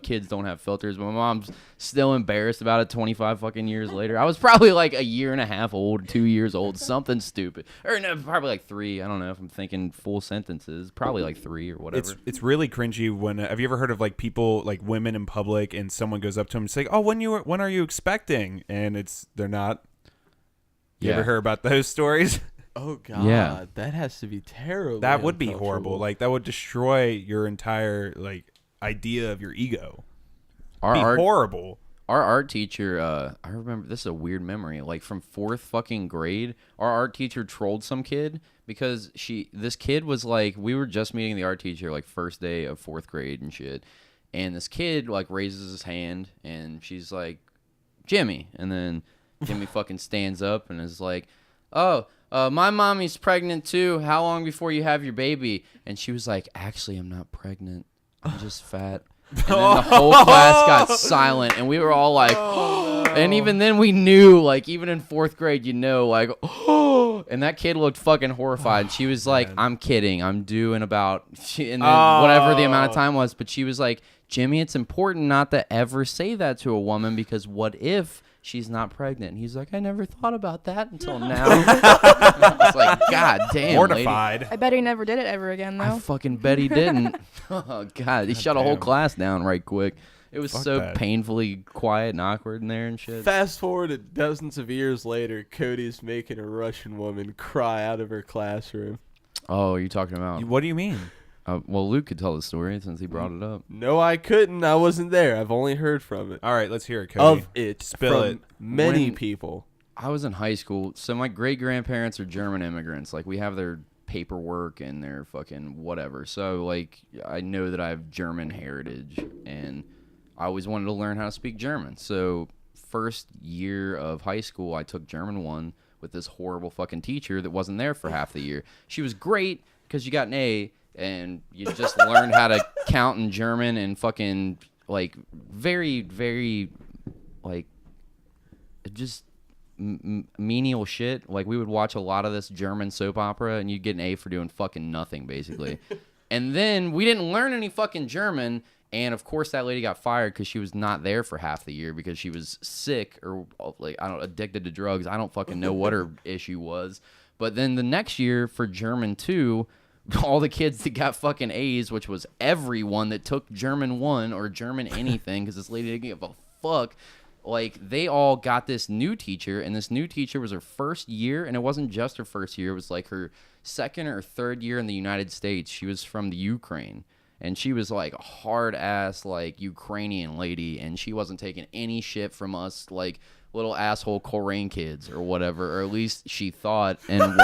kids don't have filters. But my mom's still embarrassed about it 25 fucking years later. I was probably, like, a year and a half old, 2 years old, something stupid. Or, no, probably, like, 3. I don't know if I'm thinking full sentences. Probably, like, 3 or whatever. It's really cringy when, have you ever heard of, like, people, like, women in public, and someone goes up to them and say, oh, when are you expecting? And they're not. You ever heard about those stories? Oh God, yeah. That has to be terrible. That would be horrible. Like, that would destroy your entire like idea of your ego. Horrible. Our art teacher, I remember, this is a weird memory. Like, from 4th fucking grade, our art teacher trolled some kid because this kid was like, we were just meeting the art teacher like first day of 4th grade and shit, and this kid like raises his hand and she's like, Jimmy, and then Jimmy fucking stands up and is like, oh, my mommy's pregnant too. How long before you have your baby? And she was like, actually, I'm not pregnant. I'm just fat. And then the whole class got silent, and we were all like, oh, no. And even then we knew, like, even in 4th grade, like, oh, and that kid looked fucking horrified. She was like, I'm kidding. I'm due in about, and then whatever the amount of time was, but she was like, Jimmy, it's important not to ever say that to a woman, because what if she's not pregnant? And he's like, I never thought about that until now. I was like, God damn, mortified. I bet he never did it ever again, though. I fucking bet he didn't. Oh, God. He shut a whole class down right quick. It was painfully quiet and awkward in there and shit. Fast forward to dozens of years later, Cody's making a Russian woman cry out of her classroom. Oh, you're talking about? What do you mean? Well, Luke could tell the story since he brought it up. No, I couldn't. I wasn't there. I've only heard from it. All right, let's hear it, Cody. Of it. Spill from it. Many people. I was in high school, so my great-grandparents are German immigrants. Like, we have their paperwork and their fucking whatever. So, like, I know that I have German heritage, and I always wanted to learn how to speak German. So, first year of high school, I took German 1 with this horrible fucking teacher that wasn't there for half the year. She was great because you got an A, and you just learned how to count in German and fucking, like, very, very, like, just menial shit. Like, we would watch a lot of this German soap opera, and you'd get an A for doing fucking nothing, basically. And then we didn't learn any fucking German, and of course that lady got fired because she was not there for half the year because she was sick or, like, I don't know, addicted to drugs. I don't fucking know what her issue was. But then the next year for German 2, all the kids that got fucking A's, which was everyone that took German 1 or German anything, because this lady didn't give a fuck, like, they all got this new teacher, and this new teacher was her first year, and it wasn't just her first year, it was like her second or third year in the United States. She was from the Ukraine, and she was like a hard-ass, like, Ukrainian lady, and she wasn't taking any shit from us, like, little asshole Korean kids or whatever, or at least she thought, and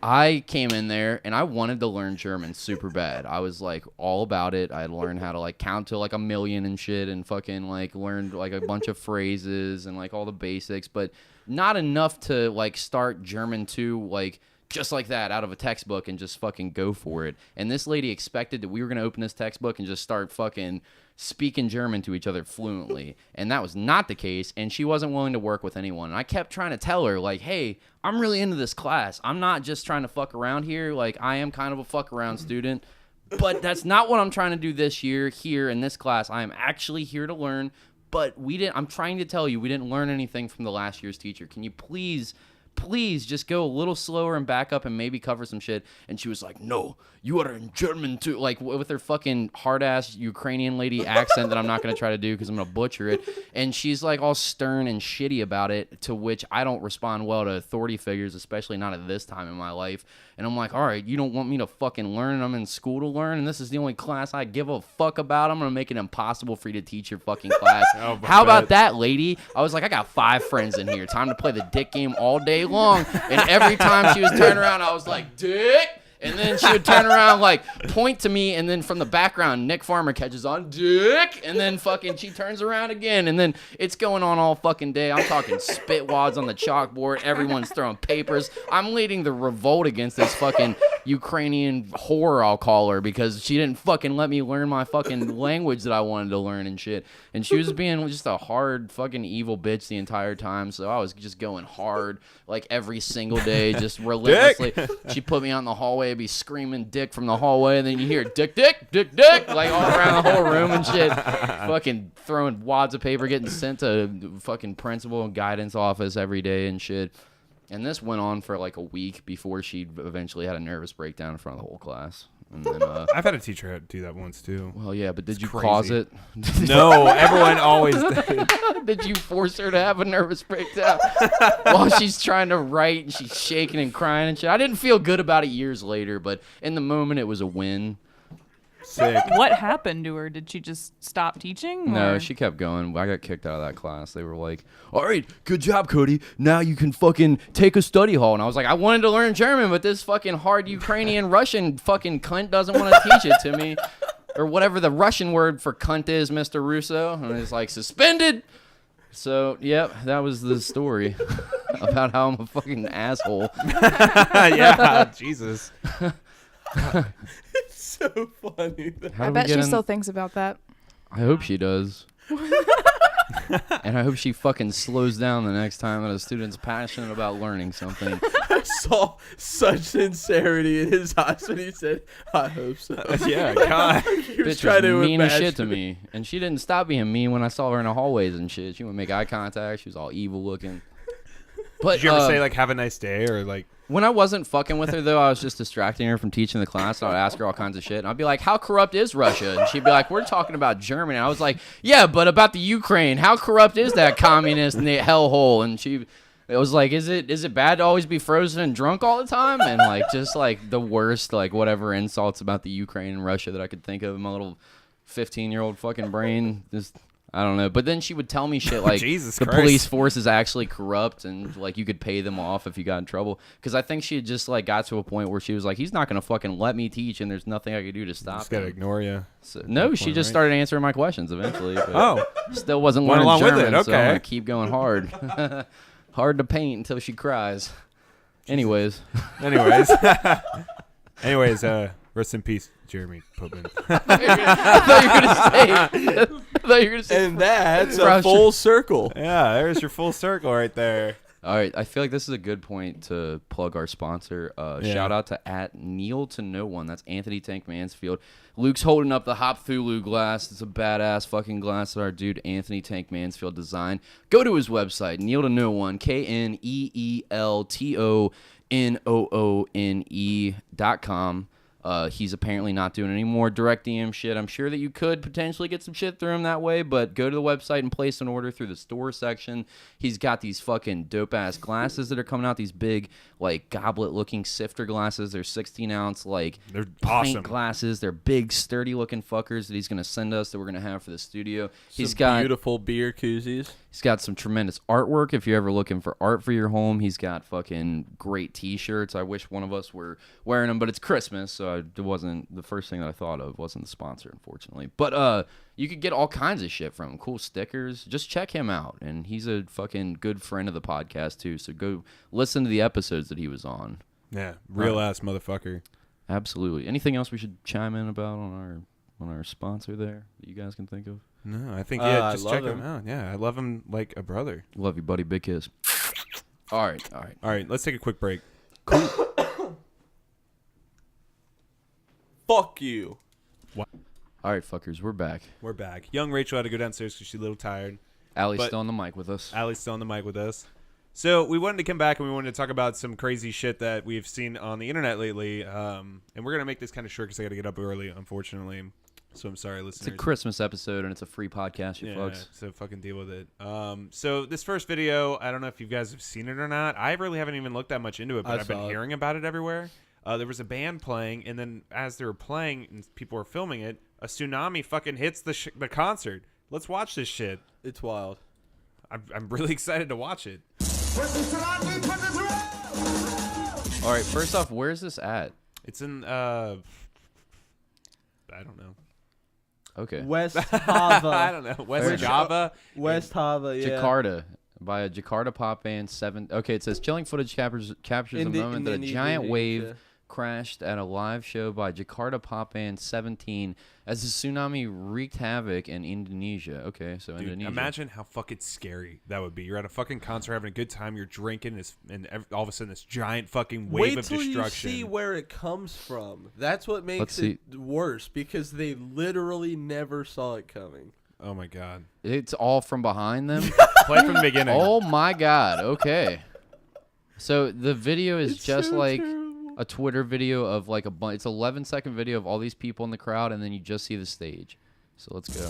I came in there and I wanted to learn German super bad. I was like all about it. I had learned how to like count to like 1,000,000 and shit, and fucking like learned like a bunch of phrases and like all the basics, but not enough to like start German 2 like just like that out of a textbook and just fucking go for it. And this lady expected that we were going to open this textbook and just start fucking speaking German to each other fluently, and that was not the case, and she wasn't willing to work with anyone. And I kept trying to tell her, like, hey, I'm really into this class. I'm not just trying to fuck around here. Like, I am kind of a fuck around student, but that's not what I'm trying to do this year here in this class. I am actually here to learn, but I'm trying to tell you, we didn't learn anything from the last year's teacher. Can you please just go a little slower and back up and maybe cover some shit? And she was like, no, you are in German too, like with her fucking hard-ass Ukrainian lady accent that I'm not going to try to do because I'm going to butcher it. And she's like all stern and shitty about it, to which I don't respond well to authority figures, especially not at this time in my life. And I'm like, all right, you don't want me to fucking learn, and I'm in school to learn, and this is the only class I give a fuck about. I'm going to make it impossible for you to teach your fucking class. How about that, lady? I was like, I got 5 friends in here. Time to play the dick game all day long. And every time she was turning around, I was like, dick. And then she would turn around, like, point to me, and then from the background, Nick Farmer catches on, dick, and then fucking she turns around again, and then it's going on all fucking day. I'm talking spit wads on the chalkboard. Everyone's throwing papers. I'm leading the revolt against this fucking Ukrainian whore, I'll call her, because she didn't fucking let me learn my fucking language that I wanted to learn and shit. And she was being just a hard fucking evil bitch the entire time. So I was just going hard like every single day, just relentlessly. She put me out in the hallway, I'd be screaming dick from the hallway, and then you hear dick, dick, dick, dick, like all around the whole room and shit. Fucking throwing wads of paper, getting sent to fucking principal and guidance office every day and shit. And this went on for like a week before she eventually had a nervous breakdown in front of the whole class. And then, I've had a teacher do that once too. well, yeah, but did you crazy. cause it? No, everyone always did. Did you force her to have a nervous breakdown while she's trying to write and she's shaking and crying and shit? I didn't feel good about it years later, but in the moment it was a win. Sick. What happened to her? Did she just stop teaching? No, or- she kept going. I got kicked out of that class. They were like, all right, good job, Cody. Now you can fucking take a study hall. And I was like, I wanted to learn German, but this fucking hard Ukrainian Russian fucking cunt doesn't want to teach it to me. Or whatever the Russian word for cunt is, Mr. Russo. And it's like, suspended. So, yep, that was the story about how I'm a fucking asshole. Yeah, Jesus. It's so funny. How I do we bet get she in- still thinks about that. I hope she does. And I hope she fucking slows down the next time that a student's passionate about learning something. I saw such sincerity in his eyes when he said, I hope so. Yeah, God. He was Bitch trying was to mean as imagine shit to me. And she didn't stop being mean when I saw her in the hallways and shit. She wouldn't make eye contact. She was all evil looking. But Did you ever say like "Have a nice day" or like? when I wasn't fucking with her, though, I was just distracting her from teaching the class. And I'd ask her all kinds of shit. And I'd be like, how corrupt is Russia? And she'd be like, we're talking about Germany. And I was like, yeah, but about the Ukraine. How corrupt is that communist hellhole? And it was like, is it bad to always be frozen and drunk all the time? And like, just like the worst, like whatever insults about the Ukraine and Russia that I could think of in my little 15-year-old fucking brain. Just, I don't know. But then she would tell me shit like Jesus the Christ. police force is actually corrupt and like you could pay them off if you got in trouble. Because I think she had just like got to a point where she was like, he's not going to fucking let me teach and there's nothing I could do to stop Just gotta him. ignore you. So, no, she point, just right? started answering my questions eventually. But Oh, still wasn't Went learning along with German, it, so I'm okay. gonna keep going hard. Hard to paint until she cries. Anyways. anyways, rest in peace, Jeremy Putman. I thought you were gonna say And that's a Russia. full circle. Yeah, there's your full circle right there. All right, I feel like this is a good point to plug our sponsor. Yeah. Shout out to @KneelToNoOne. That's Anthony Tank Mansfield. Luke's holding up the Hop Thulu glass. It's a badass fucking glass that our dude Anthony Tank Mansfield designed. Go to his website, KneelToNoOne, KneelToNoone.com. He's apparently not doing any more direct DM shit. I'm sure that you could potentially get some shit through him that way, but go to the website and place an order through the store section. He's got these fucking dope-ass glasses that are coming out, these big, like, goblet-looking sifter glasses. They're 16-ounce, like, They're pint awesome. glasses. They're big, sturdy-looking fuckers that he's going to send us that we're going to have for the studio. He's Some got beautiful beer koozies. He's got some tremendous artwork if you're ever looking for art for your home. He's got fucking great T-shirts. I wish one of us were wearing them, but it's Christmas, so it wasn't the first thing that I thought of. Wasn't the sponsor, unfortunately. But you could get all kinds of shit from him. Cool stickers. Just check him out, and he's a fucking good friend of the podcast too. So go listen to the episodes that he was on. Yeah, real ass motherfucker. Absolutely. Anything else we should chime in about on our sponsor there that you guys can think of? No, I think I just love check him him. out. Yeah, I love him like a brother. Love you, buddy. Big kiss. All right. All right, let's take a quick break. Fuck you. All right, fuckers. We're back. We're back. Young Rachel had to go downstairs because she's a little tired. Allie's But- still on the mic with us. Allie's still on the mic with us. So we wanted to come back and we wanted to talk about some crazy shit that we've seen on the internet lately. And we're going to make this kind of short because I got to get up early, unfortunately. So I'm sorry, It's listeners. a Christmas episode, and it's a free podcast, you Yeah, fucks. so fucking deal with it. So this first video, I don't know if you guys have seen it or not. I really haven't even looked that much into it, but I I've been saw it. hearing about it everywhere. There was a band playing, and then as they were playing and people were filming it, a tsunami fucking hits the concert. Let's watch this shit. It's wild. I'm really excited to watch it. All right, first off, where's this at? It's in I don't know. Okay. West I Java. don't know. West Where's- Java. West Java, yeah. Jakarta, by a Jakarta pop band. Okay, it says chilling footage captures the moment that a giant wave crashed at a live show by Jakarta pop band 17 as the tsunami wreaked havoc in Indonesia. Okay, so Dude, Indonesia. imagine how fucking scary that would be. You're at a fucking concert having a good time. You're drinking, all of a sudden this giant fucking wave of destruction. Wait till you see where it comes from. That's what makes Let's it worse, because they literally never saw it coming. Oh my god. It's all from behind them? Play from the beginning. Oh my god, okay. So the video is just so like terrible. a Twitter video of like it's 11-second video of all these people in the crowd, and then you just see the stage. So let's go.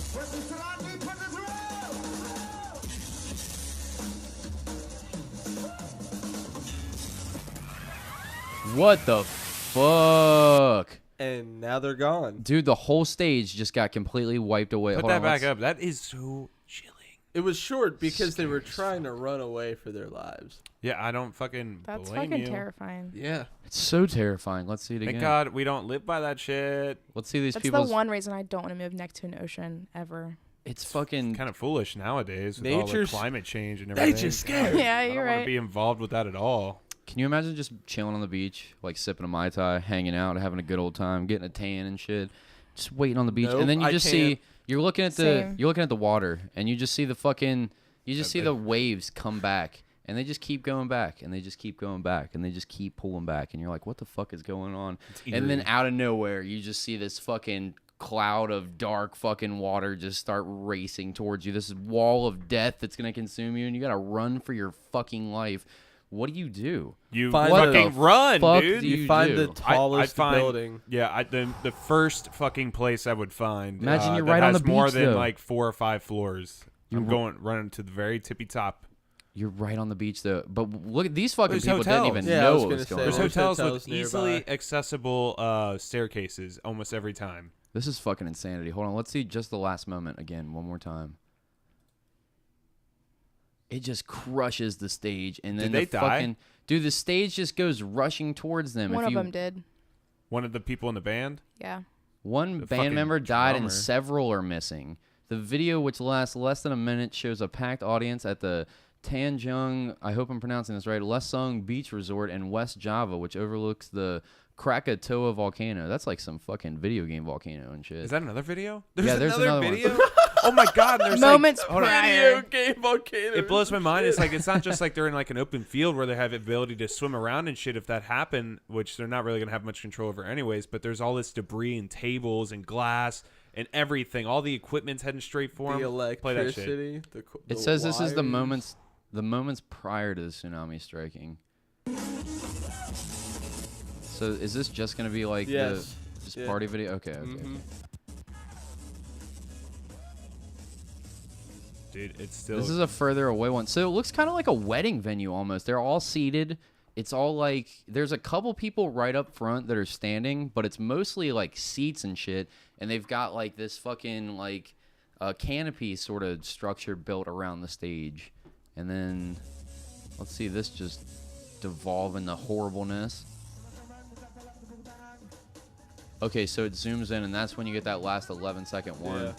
What the fuck? And now they're gone. Dude, the whole stage just got completely wiped away. Put Hold that on, back let's- up. That is so chilling. It was short because they were trying to run away for their lives. Yeah, I don't fucking That's blame fucking you. terrifying. Yeah. It's so terrifying. Let's see it again. Thank God we don't live by that shit. Let's see these That's people. the one reason I don't want to move next to an ocean ever. It's fucking Kind of foolish nowadays with all Nature's- the climate change and everything. Nature's scary. Yeah, I you're don't want to right. be involved with that at all. Can you imagine just chilling on the beach, like sipping a Mai Tai, hanging out, having a good old time, getting a tan and shit, just waiting on the beach, Nope, and then you I just can't. see you're looking at Same. the water, and you just see the fucking see the waves come back, and they just keep going back, and they just keep going back, and they just keep pulling back, and you're like, what the fuck is going on? And then eerie. out of nowhere, you just see this fucking cloud of dark fucking water just start racing towards you. This wall of death that's gonna consume you, and you gotta run for your fucking life. What do? You Find fucking the run, fuck dude. do You find do? the tallest find, building. Yeah, the first fucking place I would find. Imagine you're that right on has the more beach, than though. like 4 or 5 floors. I'm running to the very tippy top. You're right on the beach though. But look at these fucking There's people didn't hotels. even Yeah, I know was what gonna was say, going There's on. There's hotels hotels with nearby. easily accessible staircases almost every time. This is fucking insanity. Hold on, let's see just the last moment again, one more time. It just crushes the stage, and then Did they the die? fucking dude, the stage just goes rushing towards them. One If of you, them did. One of the people in the band. Yeah. One The band fucking member died, drummer. and several are missing. The video, which lasts less than a minute, shows a packed audience at the Tanjung, I hope I'm pronouncing this right, Lesung Beach Resort in West Java, which overlooks the Krakatoa volcano. That's like some fucking video game volcano and shit. Is that another video? Yeah, there's another one. video. Oh my God! and There's Moments like, hold on. prior. Video game volcano. It blows my mind. It's like it's not just like they're in like an open field where they have the ability to swim around and shit. If that happened, which they're not really gonna have much control over anyways, but there's all this debris and tables and glass and everything. All the equipment's heading straight for The them. Play that shit. electricity. It says this is the wires. moments prior to the tsunami striking. So is this just gonna be like Yes. the just Yeah. party video? Okay, okay. Mhm. Dude, it's still. This is a further away one. So it looks kind of like a wedding venue almost. They're all seated. It's all like there's a couple people right up front that are standing, but it's mostly like seats and shit. And they've got like this fucking like canopy sort of structure built around the stage. And then let's see this just devolve into horribleness. Okay, so it zooms in, and that's when you get that last 11-second one. Yeah.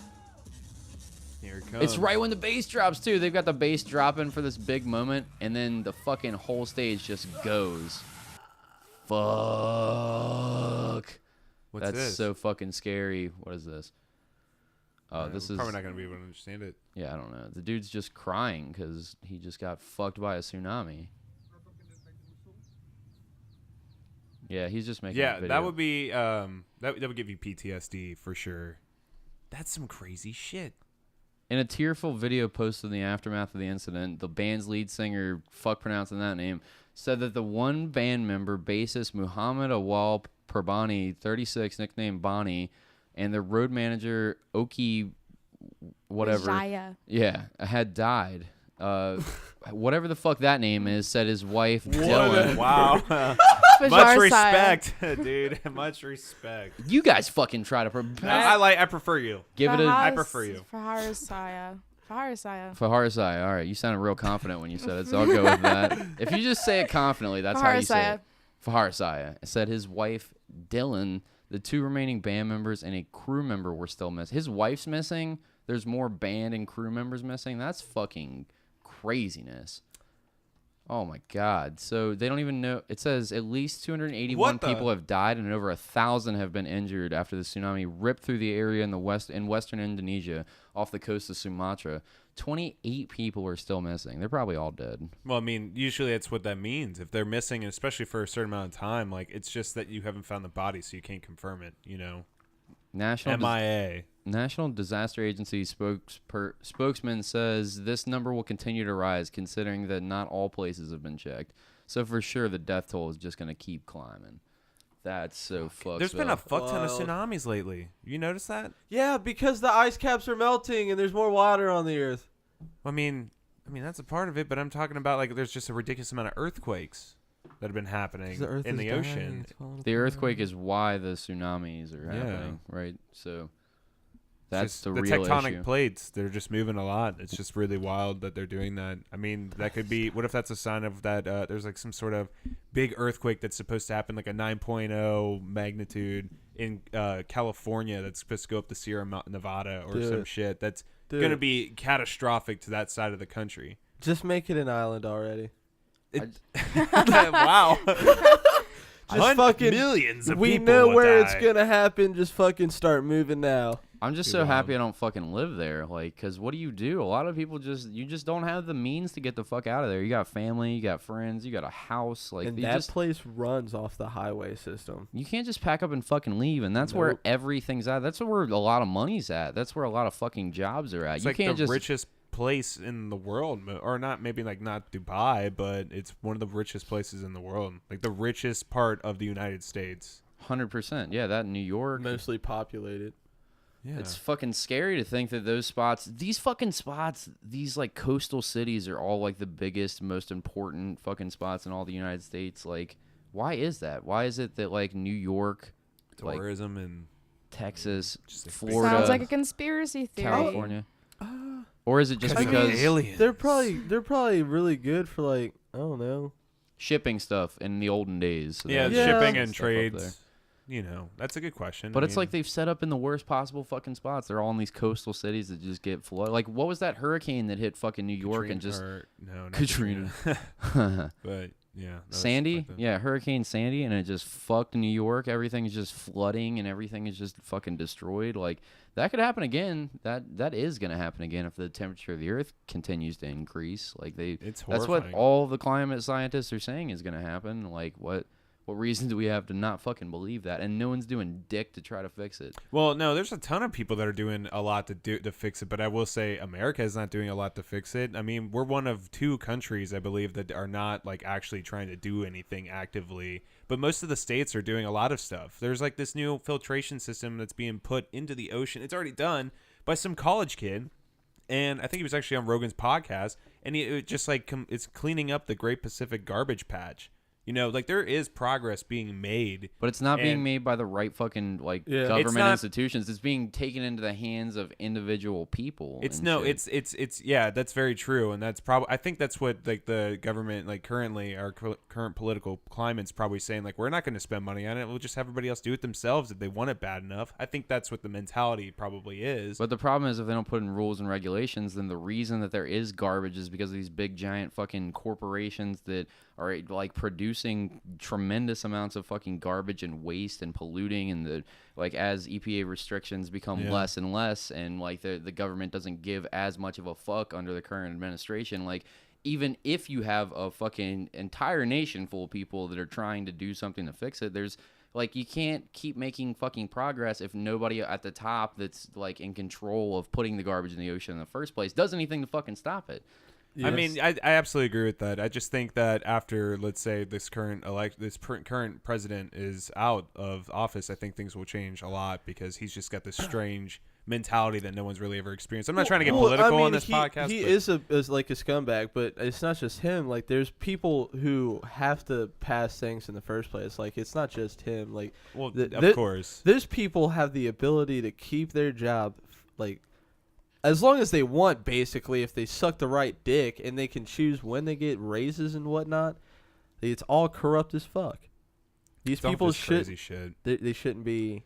Here it comes. It's right when the bass drops too. They've got the bass dropping for this big moment, and then the fucking whole stage just goes. Fuck. What's That's this? so fucking scary. What is this? Oh, this is probably not gonna be able to understand it. yeah. I don't know. The dude's just crying because he just got fucked by a tsunami. Yeah, he's just making. a Yeah, video. that would be that would give you PTSD for sure. That's some crazy shit. In a tearful video posted in the aftermath of the incident, the band's lead singer, fuck pronouncing that name, said that the one band member, bassist Muhammad Awal Perbani, 36, nicknamed Bonnie, and the road manager, Oki, whatever, Jaya. yeah, had died. Whatever the fuck that name is, said his wife, Dylan. Wow. Much Fajar respect, dude. Much respect. You guys fucking try to I prefer you. give it a I prefer you. Fahar Saya. Faharsai. All right, you sounded real confident when you said it, so I'll go with that. If you just say it confidently, that's how you say it. Faharsai said his wife, Dylan, the two remaining band members, and a crew member were still missing. His wife's missing. There's more band and crew members missing. That's fucking craziness. Oh my God! So they don't even know. It says at least 281 What the- people have died and over 1,000 have been injured after the tsunami ripped through the area in western Indonesia off the coast of Sumatra. 28 people are still missing. They're probably all dead. Well, I mean, usually that's what that means. If they're missing, and especially for a certain amount of time, like it's just that you haven't found the body, so you can't confirm it. You know, MIA. National Disaster Agency spokesman says this number will continue to rise, considering that not all places have been checked. So for sure, the death toll is just going to keep climbing. That's so fucked. There's been a up. fuck ton of tsunamis lately. You notice that? Yeah, because the ice caps are melting and there's more water on the earth. I mean that's a part of it, but I'm talking about like there's just a ridiculous amount of earthquakes that have been happening in the ocean. The earthquake is why the tsunamis are happening, right? So that's the real tectonic issue. plates. They're just moving a lot. It's just really wild that they're doing that. I mean, that could be. What if that's a sign of that? There's like some sort of big earthquake that's supposed to happen, like a 9.0 magnitude in California. That's supposed to go up the Sierra Nevada or some shit. That's gonna be catastrophic to that side of the country. Just make it an island already. Wow. Just fucking millions of we people know will where die. it's gonna happen. Just fucking start moving now. I'm just so happy I don't fucking live there. Like, cause what do? A lot of people you just don't have the means to get the fuck out of there. You got family, you got friends, you got a house. Like, And you that just, place runs off the highway system. you can't just pack up and fucking leave. And that's where everything's at. That's where a lot of money's at. That's where a lot of fucking jobs are at. It's You like can't the just richest place in the world, or not, maybe like not Dubai, but it's one of the richest places in the world, like the richest part of the United States. 100%. Yeah, that in New York. Mostly populated. Yeah, It's fucking scary to think that these fucking spots, these like coastal cities are all like the biggest, most important fucking spots in all the United States. Like, why is that? Why is it that like New York, like tourism and Texas, Just like Florida, Sounds like a conspiracy theory. California? Or is it just I mean, because aliens? They're probably really good for like, I don't know. shipping stuff in the olden days? So Yeah, they Yeah. shipping set and stuff up there. trades. You know, that's a good question. But I it's mean, like they've set up in the worst possible fucking spots. They're all in these coastal cities that just get flooded. Like, what was that hurricane that hit fucking New York and just no, not Katrina. but yeah, that was Sandy? like that. Yeah, Hurricane Sandy, and it just fucked New York. Everything is just flooding and everything is just fucking destroyed. Like, that could happen again. That is going to happen again if the temperature of the earth continues to increase. Like, It's that's what horrifying. all the climate scientists are saying is going to happen. Like, what reason do we have to not fucking believe that? And no one's doing dick to try to fix it. Well, no, there's a ton of people that are doing a lot to fix it, but I will say America is not doing a lot to fix it. I mean, we're one of 2 countries, I believe, that are not like actually trying to do anything actively. But most of the states are doing a lot of stuff. There's like this new filtration system that's being put into the ocean. It's already done by some college kid, and I think he was actually on Rogan's podcast, and it just like it's cleaning up the Great Pacific Garbage Patch. You know, like there is progress being made. But it's not being And- made by the right fucking like Yeah. government It's not- institutions. It's being taken into the hands of individual people. It's and no, shit. it's yeah, that's very true, and that's probably I think that's what like the government like currently our current political climate's probably saying like we're not going to spend money on it. We'll just have everybody else do it themselves if they want it bad enough. I think that's what the mentality probably is. But the problem is if they don't put in rules and regulations, then the reason that there is garbage is because of these big giant fucking corporations that are like producing tremendous amounts of fucking garbage and waste and polluting, and the like as EPA restrictions become less and less, and like the government doesn't give as much of a fuck under the current administration, like even if you have a fucking entire nation full of people that are trying to do something to fix it, there's like you can't keep making fucking progress if nobody at the top that's like in control of putting the garbage in the ocean in the first place does anything to fucking stop it. I mean, I absolutely agree with that. I just think that after, let's say, this current president is out of office, I think things will change a lot because he's just got this strange mentality that no one's really ever experienced. I'm not trying to get political on this podcast. He but is like a scumbag, but it's not just him. Like, there's people who have to pass things in the first place. Like, it's not just him. Like, well, of of course. Those people have the ability to keep their job, like, as long as they want, basically, if they suck the right dick and they can choose when they get raises and whatnot. It's all corrupt as fuck. These It's all people just crazy shit. they shouldn't be.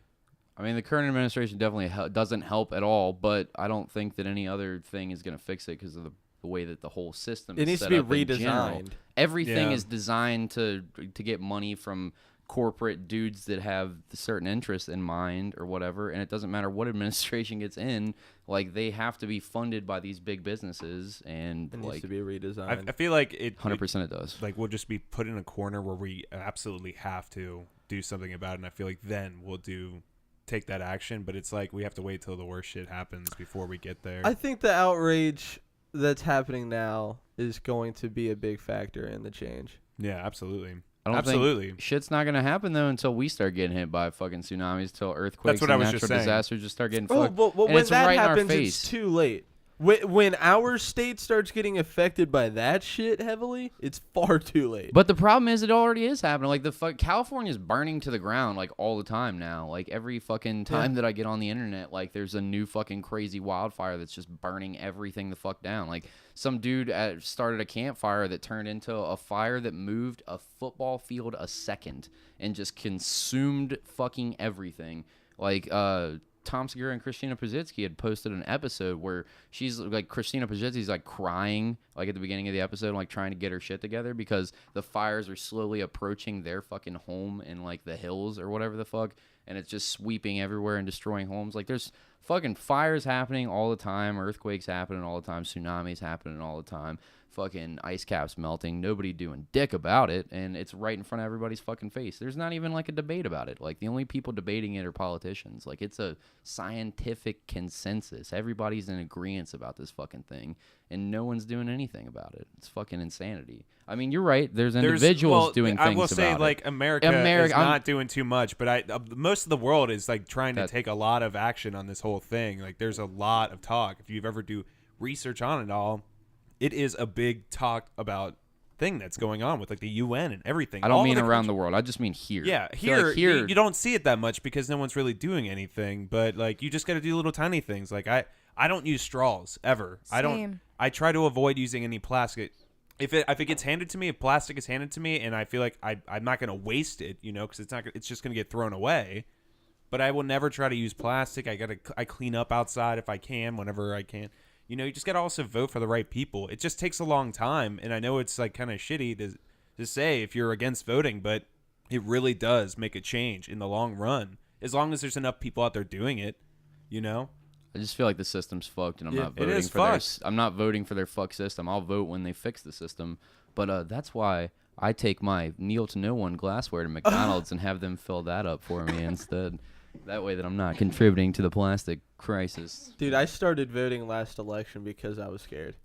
I mean, the current administration definitely doesn't help at all, but I don't think that any other thing is going to fix it because of the the way that the whole system It is needs set to be up in general. redesigned. Everything Yeah. is designed to get money from corporate dudes that have certain interests in mind or whatever, and it doesn't matter what administration gets in, like they have to be funded by these big businesses, and It needs like to be redesigned. I feel like it 100% it does. like we'll just be put in a corner where we absolutely have to do something about it, and I feel like then we'll take that action, but it's like we have to wait till the worst shit happens before we get there. I think the outrage that's happening now is going to be a big factor in the change. Yeah, absolutely. I don't Absolutely. think shit's not gonna happen though until we start getting hit by fucking tsunamis, till earthquakes what I and was natural just saying. disasters just start getting Oh, fucked. well, and when it's that right in our happens, face. it's too late. When our state starts getting affected by that shit heavily, it's far too late. But the problem is, it already is happening. Like California's burning to the ground like all the time now. Like every fucking time that I get on the internet, like there's a new fucking crazy wildfire that's just burning everything the fuck down. Like some dude started a campfire that turned into a fire that moved a football field a second and just consumed fucking everything. Like Tom Segura and Christina Pazitsky had posted an episode where she's like, Christina Pazitsky's like crying like at the beginning of the episode, like trying to get her shit together because the fires are slowly approaching their fucking home in like the hills or whatever the fuck, and it's just sweeping everywhere and destroying homes. Like there's fucking fires happening all the time, earthquakes happening all the time, tsunamis happening all the time, fucking ice caps melting, nobody doing dick about it, and it's right in front of everybody's fucking face. There's not even like a debate about it. Like the only people debating it are politicians. Like it's a scientific consensus. Everybody's in agreement about this fucking thing, and no one's doing anything about it. It's fucking insanity. I mean, you're right. There's individuals doing things about it. I will say, like, America is not doing too much, but most of the world is like trying to take a lot of action on this whole thing. Like, there's a lot of talk. If you've ever do research on it all, it is a big talk about thing that's going on with like the UN and everything. I don't mean around the world. I just mean here. Yeah, here you don't see it that much because no one's really doing anything. But like, you just got to do little tiny things. Like I don't use straws ever. Same. I try to avoid using any plastic. If it gets handed to me, if plastic is handed to me, and I feel like I'm not gonna waste it, you know, because it's just gonna get thrown away. But I will never try to use plastic. I clean up outside if I can, whenever I can. You know, you just got to also vote for the right people. It just takes a long time, and I know it's like kind of shitty to say if you're against voting, but it really does make a change in the long run. As long as there's enough people out there doing it, you know? I just feel like the system's fucked, and I'm not it voting is for their. fucked. I'm not voting for their fuck system. I'll vote when they fix the system. But that's why I take my Kneel to No One glassware to McDonald's and have them fill that up for me instead. That way that I'm not contributing to the plastic crisis. Dude, I started voting last election because I was scared.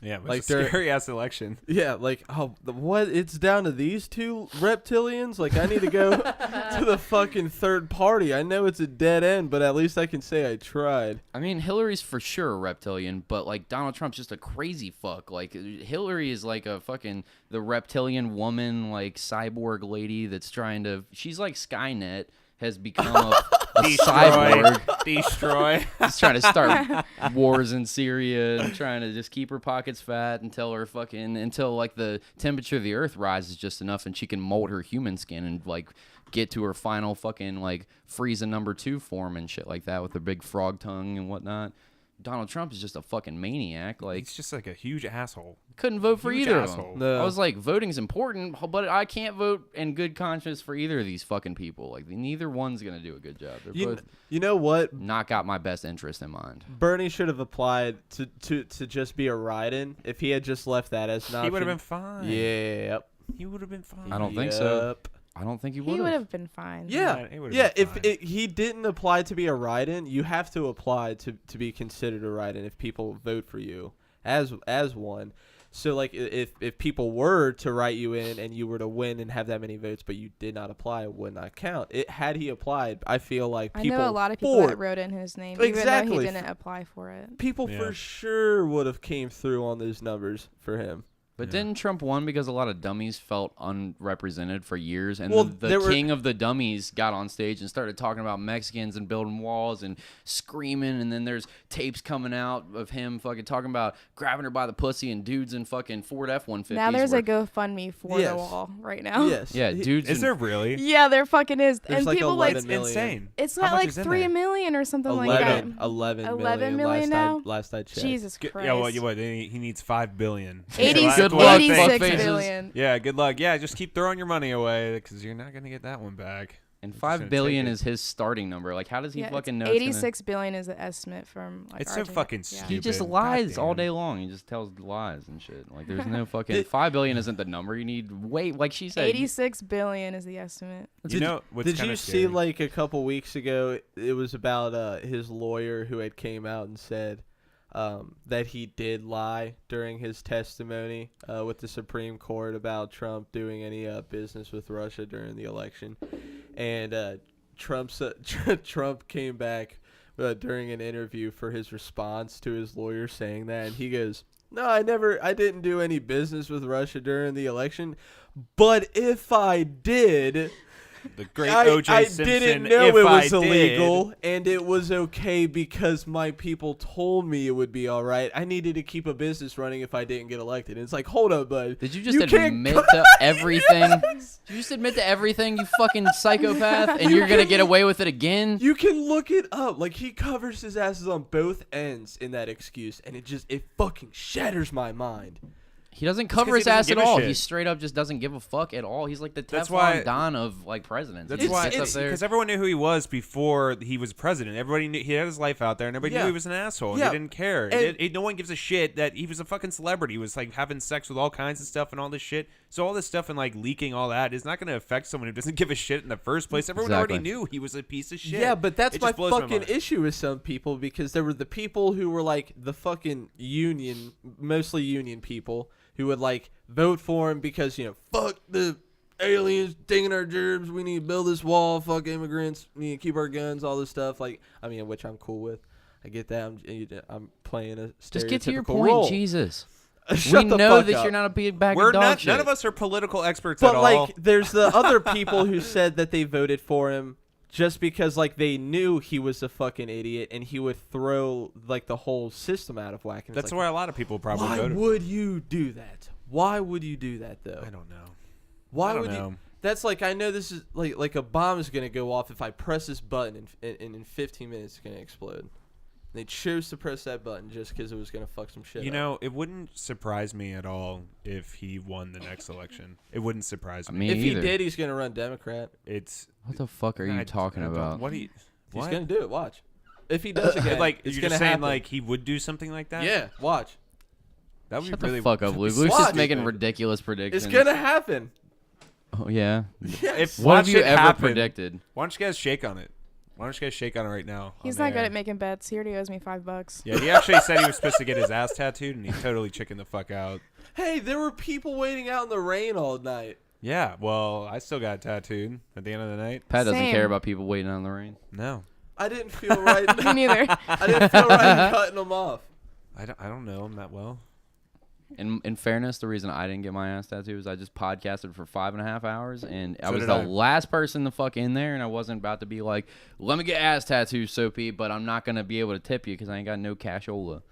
Yeah, it was Like, a they're- scary ass election. Yeah, like, what? It's down to these two reptilians? Like, I need to go to the fucking third party. I know it's a dead end, but at least I can say I tried. I mean, Hillary's for sure a reptilian, but like Donald Trump's just a crazy fuck. Like Hillary is like a fucking the reptilian woman, like cyborg lady that's trying to. She's like Skynet. Has become a cyborg. Destroy. She's trying to start wars in Syria and trying to just keep her pockets fat until like the temperature of the earth rises just enough and she can mold her human skin and like get to her final fucking like Frieza #2 form and shit like that with her big frog tongue and whatnot. Donald Trump is just a fucking maniac. Like, He's just like a huge asshole. couldn't vote for Huge either of asshole. them. No. I was like, voting's important, but I can't vote in good conscience for either of these fucking people. Like, neither one's gonna do a good job. They're both You know what? not got my best interest in mind. Bernie should have applied to just be a write-in. If he had just left that as an option. He would have been fine. Yep. He would have been fine. I don't think so. Yep. I don't think he He would would have. have been fine. Yeah, he would've yeah. been If fine. he didn't apply to be a write-in, you have to apply to be considered a write-in if people vote for you as one. So like if people were to write you in and you were to win and have that many votes, but you did not apply, it would not count. Had he applied, I feel like I people. know a lot of people that wrote in his name, even though Exactly. he didn't apply for it. People Yeah. for sure would have came through on those numbers for him. But didn't Trump won because a lot of dummies felt unrepresented for years, and Well, then the king of the dummies got on stage and started talking about Mexicans and building walls and screaming, and then there's tapes coming out of him fucking talking about grabbing her by the pussy and dudes in fucking Ford F-150s. Now there's a GoFundMe for Yes. the wall right now. Yes. Yeah, dudes. Is there really? Yeah, there fucking is. There's and like people 11 like million. Insane. it's How not much like is in 3 there? million or something like that. 11 11 million million now? last I checked. Jesus Christ. Yeah, what? He needs $5 billion. 80, Good luck, 86 fuckfaces. billion. Yeah, good luck. Yeah, just keep throwing your money away because you're not gonna get that one back. And Just gonna $5 billion take it. is his starting number. Like, how does he Yeah, fucking know? it's It's gonna- 86 billion is the estimate from like It's so Argentina. fucking Yeah. stupid. He just God lies all damn. day long. He just tells lies and shit. Like, there's no fucking $5 billion isn't the number. You need like she said. 86 billion is the estimate. You know what's Did kinda you see scary? like a couple weeks ago? It was about his lawyer who had came out and said that he did lie during his testimony with the Supreme Court about Trump doing any business with Russia during the election, and Trump came back during an interview for his response to his lawyer saying that, and he goes, "No, I didn't do any business with Russia during the election, but if I did." The great I O.J. Simpson. didn't know if it I was did. illegal, and it was okay because my people told me it would be all right. I needed to keep a business running if I didn't get elected. And it's like, hold up, bud. Did you just can't admit go- to everything? Yes. Did you just admit to everything, you fucking psychopath? And you're gonna get away with it again? You can look it up. Like, he covers his asses on both ends in that excuse, and it fucking shatters my mind. He doesn't cover 'cause his he doesn't ass at give a all. shit. He straight up just doesn't give a fuck at all. He's like the That's Teflon why- Don of like presidents. That's He just why sits up it's there. because everyone knew who he was before he was president. Everybody knew he had his life out there, and everybody Yeah. knew he was an asshole. And Yeah. they didn't care. And- No one gives a shit that he was a fucking celebrity. He was like having sex with all kinds of stuff and all this shit. So all this stuff and like leaking all that is not going to affect someone who doesn't give a shit in the first place. Everyone already Exactly. knew he was a piece of shit. Yeah, but that's It my just blows my fucking mind. issue with some people, because there were the people who were like the fucking union, mostly union people, who would like vote for him because, fuck the aliens taking our jobs, we need to build this wall, fuck immigrants, we need to keep our guns, all this stuff. Like, I mean, which I'm cool with. I get that. I'm playing a stereotypical Just get to your point, role. Jesus. Shut We the know fuck that up. you're not a big bag We're of dog not. shit. None of us are political experts But at like, all. there's the other people who said that they voted for him just because like they knew he was a fucking idiot and he would throw like the whole system out of whack. And it's That's like, why a lot of people probably why voted. would you do that? Why would you do that though? I don't know. Why I don't would know. you? That's like, I know this is like a bomb is gonna go off if I press this button and in 15 minutes it's gonna explode. They chose to press that button just because it was gonna fuck some shit You up. know, it wouldn't surprise me at all if he won the next election. It wouldn't surprise me. Me if either. he did, he's gonna run Democrat. It's What the fuck are you talking about? What? He, He's what? gonna do it. Watch. If he does again, like it's you're gonna just saying happen. like he would do something like that? Yeah, watch. That would Shut be really the fuck up, Luke. so Luke's just Watch. making ridiculous predictions. It's gonna happen. Oh, yeah. If What watch have you it ever happen, predicted? Why don't you guys shake on it? Why don't you guys shake on it right now? He's on not good air? at making bets. He already owes me $5. Yeah, he actually said he was supposed to get his ass tattooed, and he totally chickened the fuck out. Hey, there were people waiting out in the rain all night. Yeah, well, I still got tattooed at the end of the night. Pat doesn't Same. care about people waiting on the rain. No, I didn't feel right. Me neither. I didn't feel right cutting them off. I don't know him that well. In fairness, the reason I didn't get my ass tattooed is I just podcasted for 5.5 hours, and I So was did the I. last person to fuck in there, and I wasn't about to be like, let me get ass tattoos, Soapy, but I'm not going to be able to tip you because I ain't got no cashola.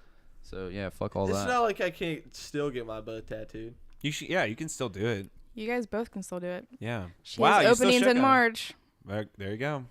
So, yeah, fuck all It's that. not like I can't still get my butt tattooed. You should, yeah, you can still do it. You guys both can still do it. Yeah. She wow, has you still openings shook in on it. March. There you go.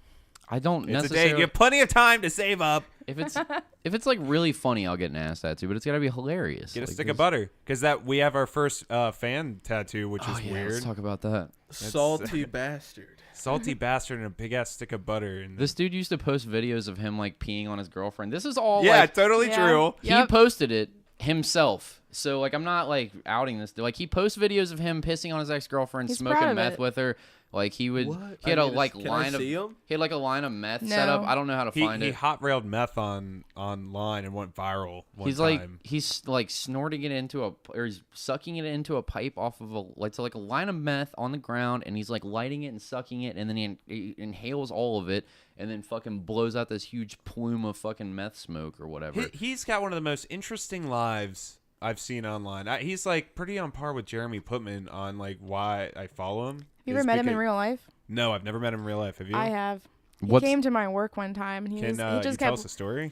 I don't It's a day. necessarily... You have plenty of time to save up. If it's like really funny, I'll get an ass tattoo, but it's got to be hilarious. Get a Like, stick this- of butter, because that we have our first fan tattoo, which Oh, is yeah, weird. let's talk about that. Salty bastard. Salty bastard and a big ass stick of butter. And This dude used to post videos of him like peeing on his girlfriend. This is all yeah, like totally Yeah. true. he Yep. posted it himself. So like I'm not like outing this dude. Like he posts videos of him pissing on his ex-girlfriend, He's proud smoking of meth it. with her. Like he would What? he had I a need to- like can I line of see 'em? he had like a line of meth set up. No. I don't know how to find He it. hot railed meth online and went viral. One He's time. he's like snorting it into a or he's sucking it into a pipe off of a like a line of meth on the ground, and he's like lighting it and sucking it, and then he inhales all of it, and then fucking blows out this huge plume of fucking meth smoke or whatever. He's got one of the most interesting lives I've seen online. He's like pretty on par with Jeremy Putman on like why I follow him. Have you ever met him in real life? No, I've never met him in real life. Have you? I have. He What's- came to my work one time and he Can just you kept tell us a story?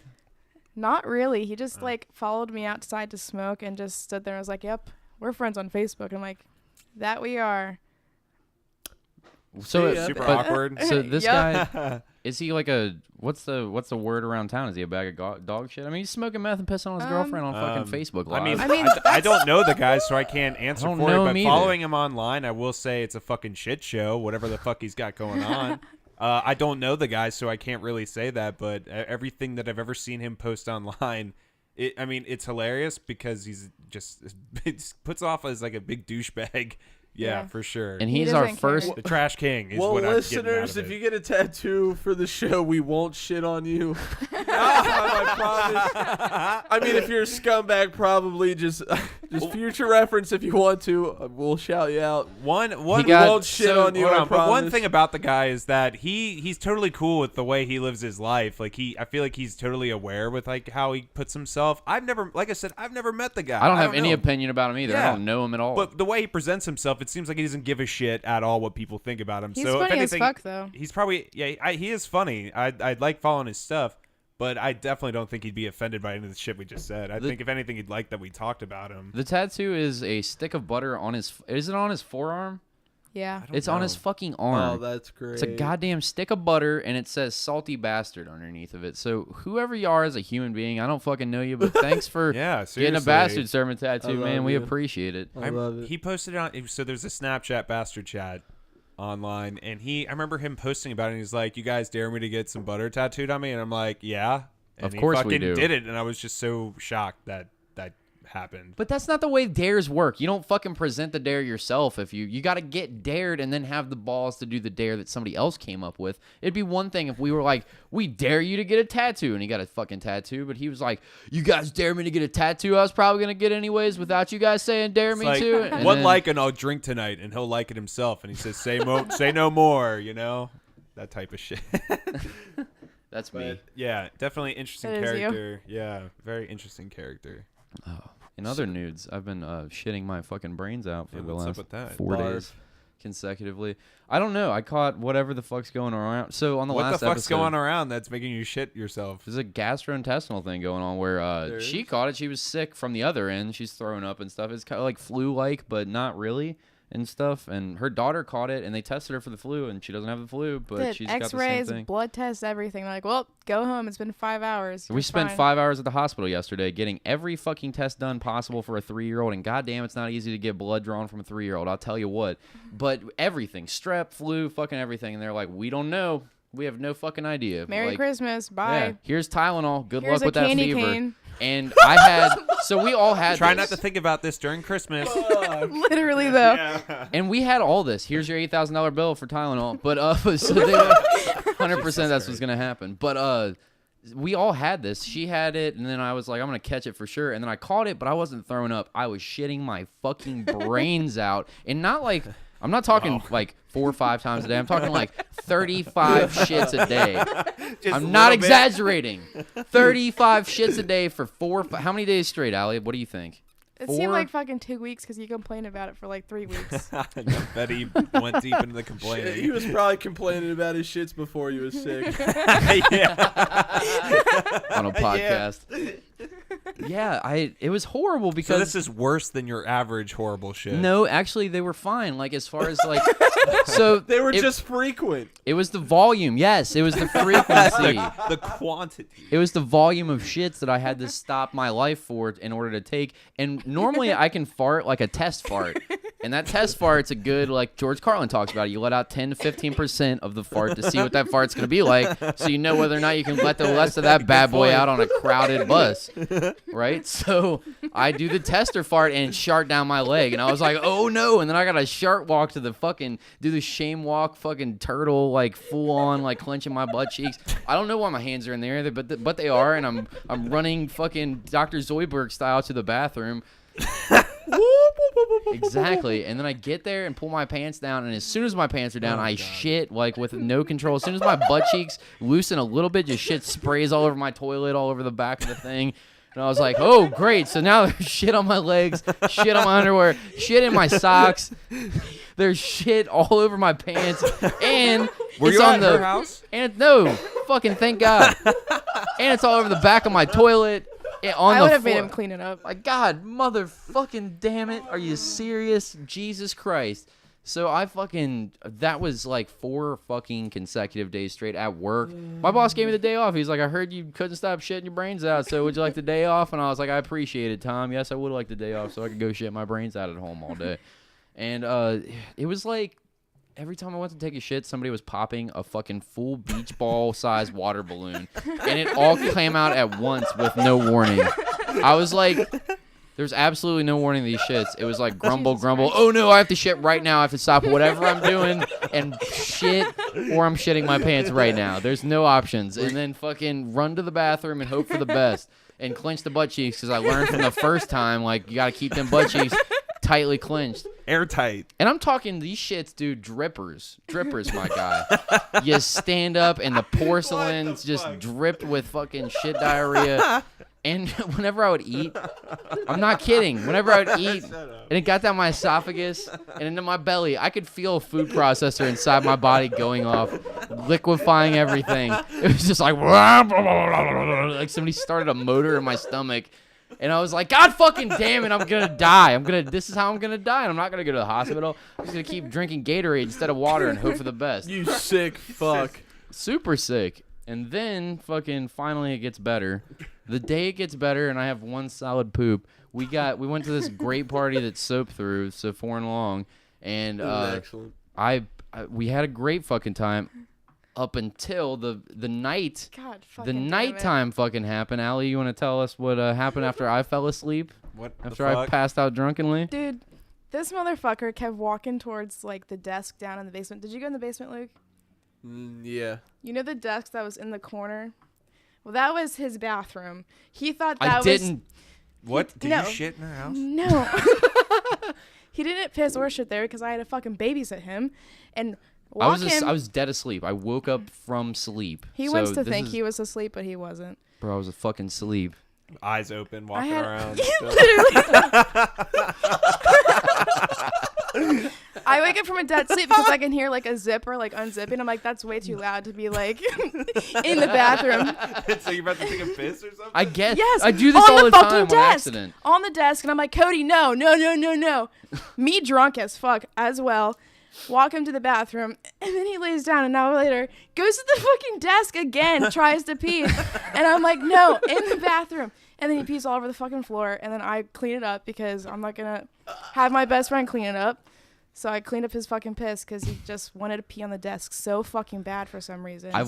Not really. He just like followed me outside to smoke and just stood there and was like, "Yep, we're friends on Facebook." I'm like, "That we are." So Yeah, Super but- awkward. So this Yup. guy, is he like a what's the word around town? Is he a bag of dog shit? I mean, he's smoking meth and pissing on his girlfriend on fucking Facebook Live. I mean, I don't know the guy, so I can't answer don't for know it. But him either. following him online, I will say it's a fucking shit show. Whatever the fuck he's got going on. I don't know the guy, so I can't really say that. But everything that I've ever seen him post online, it's hilarious because he's just it puts off as like a big douchebag. Yeah, for sure. and He he's our doesn't care. first. The trash king is Well, what I'm getting out listeners, of if it. you get a tattoo for the show, we won't shit on you. I promise. I mean, if you're a scumbag, probably just future reference if you want to. We'll shout you out. One We got- won't shit on you. hold I on, but one promise. thing about the guy is that he's totally cool with the way he lives his life. Like I feel like he's totally aware with like how he puts himself. I've never met the guy. I don't have any know. opinion about him either. I Yeah. don't know him at all. But the way he presents himself, it seems like he doesn't give a shit at all what people think about him. He's so if funny as anything, fuck, though. he's probably he is funny. I like following his stuff, but I definitely don't think he'd be offended by any of the shit we just said. I think if anything, he'd like that we talked about him. the tattoo is a stick of butter on his. Is it on his forearm? Yeah. It's on his fucking Oh, arm. that's great. It's a goddamn stick of butter, and it says "salty bastard" underneath of it. So whoever you are as a human being, I don't fucking know you, but thanks for Yeah, getting a seriously. bastard sermon I tattoo, love man. We you. appreciate it. I love it. He posted it on. So there's a Snapchat bastard chat online, and I remember him posting about it. And he's like, "You guys dare me to get some butter tattooed on me?" And I'm like, "Yeah." And Of he course we fucking do. did it, and I was just so shocked that happened. But that's not the way dares work. You don't fucking present the dare yourself. If you got to get dared and then have the balls to do the dare that somebody else came up with. It'd be one thing if we were like, "We dare you to get a tattoo," and he got a fucking tattoo. But he was like, "You guys dare me to get a tattoo? I was probably gonna get anyways without you guys saying dare It's me like, to." And one then- like and I'll drink tonight, and he'll like it himself. And he says, "Say no more," that type of shit. That's me. But yeah, definitely interesting That is you. character. Yeah, very interesting character. In other nudes, I've been shitting my fucking brains out for Yeah, the what's up last with that? 4 Barf. days consecutively. I don't know. I caught whatever the fuck's going around. So on the What last the fuck's episode, going around that's making you shit yourself? there's a gastrointestinal thing going on where There she is? caught it. She was sick from the other end. She's throwing up and stuff. It's kind of like flu-like, but not really and stuff. And her daughter caught it, and they tested her for the flu, and she doesn't have the flu, but Did she's got the same X-rays, thing. blood tests, everything. They're like, well, go home. It's been 5 hours. We You're spent fine." 5 hours at the hospital yesterday getting every fucking test done possible for a 3-year-old, and goddamn, it's not easy to get blood drawn from a 3-year-old. I'll tell you what. But everything, strep, flu, fucking everything, and they're like, "We don't know. We have no fucking idea." Merry Like, Christmas. Bye. Yeah, here's Tylenol. Good Here's luck with a that candy fever. cane. And I had, so we all had Try this. not to think about this during Christmas. Literally, though. And we had all this. Here's your $8,000 bill for Tylenol. But so they 100% that's what's gonna happen. But we all had this. She had it, and then I was like, I'm gonna catch it for sure. And then I caught it, but I wasn't throwing up. I was shitting my fucking brains out, and not like. I'm not talking like 4 or 5 times a day. I'm talking like 35 shits a day. I'm not exaggerating. 35 shits a day for 4. How many days straight, Allie? What do you think? It 4? seemed like fucking 2 weeks because you complained about it for like 3 weeks. I bet he went deep into the Shit, complaining. he was probably complaining about his shits before he was sick. On a podcast. Yeah, it was horrible So because this is worse than your average horrible shit. no, actually they were fine. Like as far as like so They were it, just frequent. it was the volume. Yes, it was the frequency. The quantity. It was the volume of shits that I had to stop my life for in order to take. And normally I can fart like a test fart. And that test fart's a good, like George Carlin talks about it. You let out 10 to 15% of the fart to see what that fart's going to be like, so you know whether or not you can let the rest of that bad boy out on a crowded bus. Right? So I do the tester fart and shart down my leg. And I was like, oh no. And then I got to shart walk to the fucking, do the shame walk fucking turtle, like full on, like clenching my butt cheeks. I don't know why my hands are in there, but they are. And I'm running fucking Dr. Zoidberg style to the bathroom. Exactly. And then I get there and pull my pants down, and as soon as my pants are down, I shit like with no control. As soon as my butt cheeks loosen a little bit, just shit sprays all over my toilet, all over the back of the thing. And I was like, oh, great. So now there's shit on my legs, shit on my underwear, shit in my socks. There's shit all over my pants. And Were it's you on at the her house? And no, fucking thank God. And it's all over the back of my toilet. On I the would have made floor. him clean it up. My God, motherfucking damn it. Are you serious? Jesus Christ. So that was like 4 fucking consecutive days straight at work. My boss gave me the day off. He's like, I heard you couldn't stop shitting your brains out, so would you like the day off? And I was like, I appreciate it, Tom. Yes, I would like the day off so I could go shit my brains out at home all day. And it was like every time I went to take a shit, somebody was popping a fucking full beach ball sized water balloon. And it all came out at once with no warning. I was like, there's absolutely no warning to these shits. It was like grumble, grumble. Oh no, I have to shit right now. I have to stop whatever I'm doing and shit, or I'm shitting my pants right now. There's no options. And then fucking run to the bathroom and hope for the best. And clench the butt cheeks because I learned from the first time, like, you got to keep them butt cheeks tightly clenched. Airtight. And I'm talking these shits, dude, drippers, my guy. You stand up and the porcelain's just dripped with fucking shit diarrhea. And whenever I would eat, I'm not kidding, whenever I would eat, and it got down my esophagus and into my belly, I could feel a food processor inside my body going off, liquefying everything. It was just like somebody started a motor in my stomach. And I was like, God fucking damn it, I'm going to die. This is how I'm going to die, and I'm not going to go to the hospital. I'm just going to keep drinking Gatorade instead of water and hope for the best. You sick fuck. Super sick. And then fucking finally it gets better. The day it gets better and I have one solid poop, we went to this great party that Soap threw, so 4 and long, and Excellent. we had a great fucking time up until the night. God, the nighttime fucking happened. Allie, you want to tell us what happened after I fell asleep? What after I passed out drunkenly? Dude, this motherfucker kept walking towards like the desk down in the basement. Did you go in the basement, Luke? Yeah. You know the desk that was in the corner? Well, that was his bathroom. He thought that I was... didn't. What? Did No. you shit in her house? No. He didn't piss or shit there because I had to fucking babysit him. And I was dead asleep. I woke up from sleep. He wants to think he was asleep, but he wasn't. Bro, I was a fucking sleep. Eyes open, walking around. I wake up from a dead sleep because I can hear like a zipper like unzipping. I'm like, that's way too loud to be like in the bathroom. So you're about to take a piss or something? I guess. Yes. I do this on all the the fucking time desk. on accident. On the desk, and I'm like, Cody, no. Me drunk as fuck as well. Walk him to the bathroom, and then he lays down an hour later, goes to the fucking desk again, tries to pee, and I'm like, no, in the bathroom. And then he pees all over the fucking floor, and then I clean it up because I'm not gonna have my best friend clean it up. So I cleaned up his fucking piss because he just wanted to pee on the desk so fucking bad for some reason. I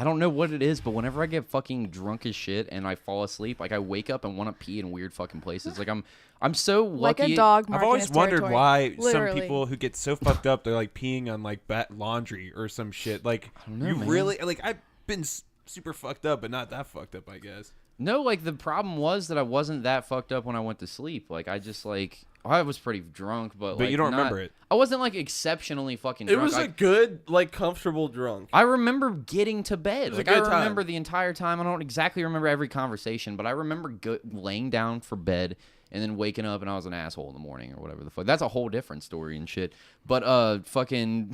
don't know what it is, but whenever I get fucking drunk as shit and I fall asleep, like I wake up and want to pee in weird fucking places. Like I'm so lucky. Like a dog I've marking always his wondered territory. why Literally. some people who get so fucked up, they're like peeing on like laundry or some shit. Like, I don't know, you man. really, like, I've been super fucked up, but not that fucked up, I guess. No, like the problem was that I wasn't that fucked up when I went to sleep. Like I just like I was pretty drunk, but like, you don't remember it. I wasn't like exceptionally fucking It drunk. was a good, like, comfortable drunk. I remember getting to bed. was Like a I good time. remember the entire time. I don't exactly remember every conversation, but I remember laying down for bed and then waking up and I was an asshole in the morning or whatever the fuck. That's a whole different story and shit. But fucking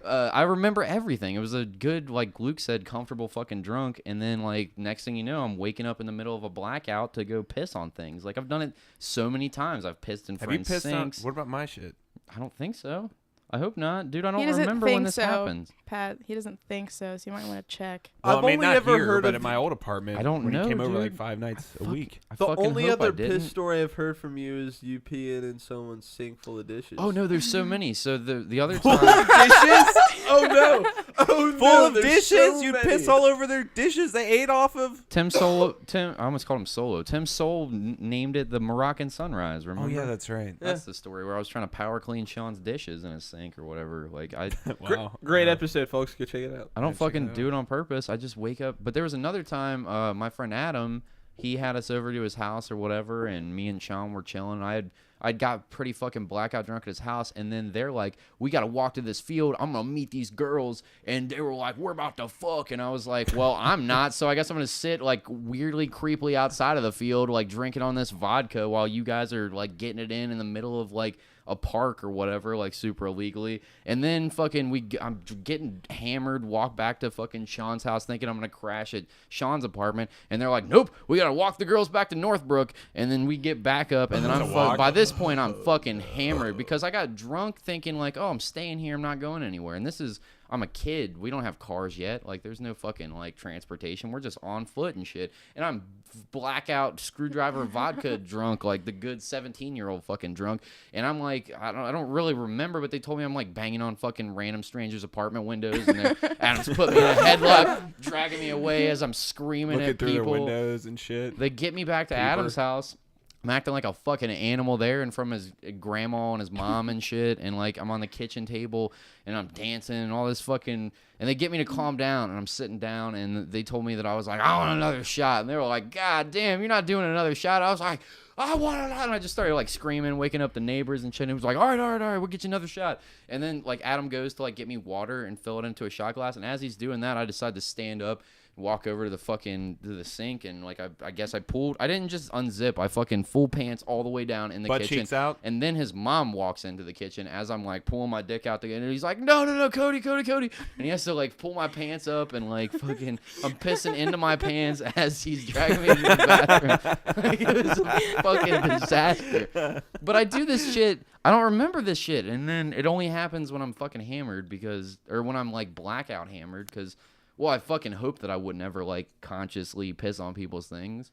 I remember everything. It was a good, like Luke said, comfortable fucking drunk. And then like next thing you know, I'm waking up in the middle of a blackout to go piss on things. Like I've done it so many times. I've pissed in Have you friends' pissed on? sinks. What about my shit? I don't think so. I hope not, dude. I don't He doesn't remember think when this so, happens. Pat. He doesn't think so, so you might want to check. Well, I've I mean, only not ever here, heard but of at my old apartment. I don't when know, he came over like dude. 5 nights a week. I The fucking only hope I other didn't. piss story I've heard from you is you peeing in someone's sink full of dishes. Oh no, there's so many. So the other Full time, of dishes? Oh no! Oh no! Full of there's dishes? so You'd many. piss all over their dishes they ate off of? I almost called him Solo. Tim Soul named it the Moroccan Sunrise. Remember? Oh, yeah, that's right. That's the story where I was trying to power clean Sean's dishes in his sink or whatever. Like Wow. Great episode, folks. Go check it out. I don't Check it fucking out. do it on purpose. I just wake up. But there was another time, my friend Adam, he had us over to his house or whatever, and me and Sean were chilling. I I got pretty fucking blackout drunk at his house, and then they're like, we got to walk to this field. I'm going to meet these girls. And they were like, we're about to fuck. And I was like, well, I'm not. So I guess I'm going to sit like weirdly, creepily outside of the field, like drinking on this vodka while you guys are like getting it in the middle of like a park or whatever, like super illegally. And then fucking I'm getting hammered, walk back to fucking Sean's house thinking I'm going to crash at Sean's apartment. And they're like, nope, we got to walk the girls back to Northbrook. And then we get back up, and then by this point I'm fucking hammered because I got drunk thinking like, oh, I'm staying here, I'm not going anywhere. And I'm a kid. We don't have cars yet. Like, there's no fucking, like, transportation. We're just on foot and shit. And I'm blackout screwdriver vodka drunk, like the good 17-year-old fucking drunk. And I'm like, I don't really remember, but they told me I'm, like, banging on fucking random strangers' apartment windows. And Adam's put me in a headlock, dragging me away as I'm screaming Looking at through people. the windows and shit. They get me back to Adam's house. I'm acting like a fucking animal there in front of his grandma and his mom and shit. And, like, I'm on the kitchen table and I'm dancing and all this fucking... And they get me to calm down, and I'm sitting down, and they told me that I was like, I want another shot. And they were like, God damn, you're not doing another shot. I was like, I want another. And I just started, like, screaming, waking up the neighbors and shit. And it was like, all right, we'll get you another shot. And then, like, Adam goes to, like, get me water and fill it into a shot glass. And as he's doing that, I decide to stand up, walk over to the sink, and like I guess I didn't just unzip, I fucking full pants all the way down in the Butt kitchen. cheeks out. And then his mom walks into the kitchen as I'm like pulling my dick out and he's like, no, Cody. And he has to like pull my pants up and like fucking I'm pissing into my pants as he's dragging me into the bathroom. Like, it was a fucking disaster. But I do this shit. I don't remember this shit, and then it only happens when I'm fucking hammered or when I'm like blackout hammered because. Well, I fucking hope that I would never, like, consciously piss on people's things.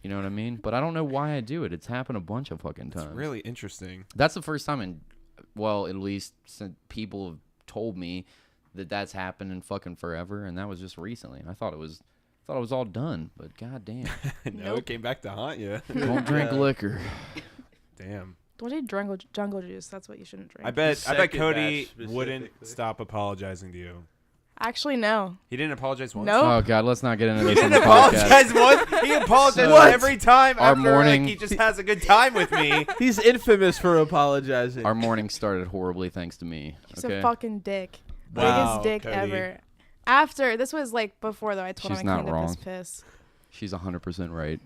You know what I mean? But I don't know why I do it. It's happened a bunch of fucking times. It's really interesting. That's the first time at least since people have told me that that's happened in fucking forever, and that was just recently. I thought it was all done, but goddamn. No, it came back to haunt you. Don't drink liquor. Damn. Don't eat jungle juice. That's what you shouldn't drink. I bet Second Cody batch wouldn't specifically. stop apologizing to you. Actually, no. He didn't apologize once. No. Oh, God, let's not get into He this on didn't the podcast. apologize once. He apologizes What? every time Our after morning- like, he just has a good time with me. He's infamous for apologizing. Our morning started horribly thanks to me. He's Okay? a fucking dick. Wow, Biggest dick Cody. ever. After, this was like before though, I told She's him I not cleaned up his wrong. piss. She's 100% right.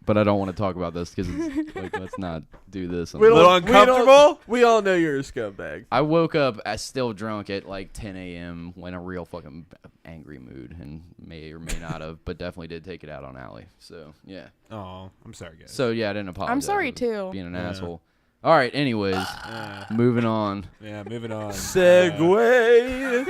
But I don't want to talk about this because like, let's not do this. We little don't- uncomfortable? We all know you're a scumbag. I woke up still drunk at like 10 a.m. in a real fucking angry mood and may or may not have, but definitely did take it out on Allie. So, yeah. Oh, I'm sorry, guys. So, yeah, I didn't apologize. I'm sorry for too. being an Yeah. asshole. All right, anyways, moving on. Yeah, moving on. Segway.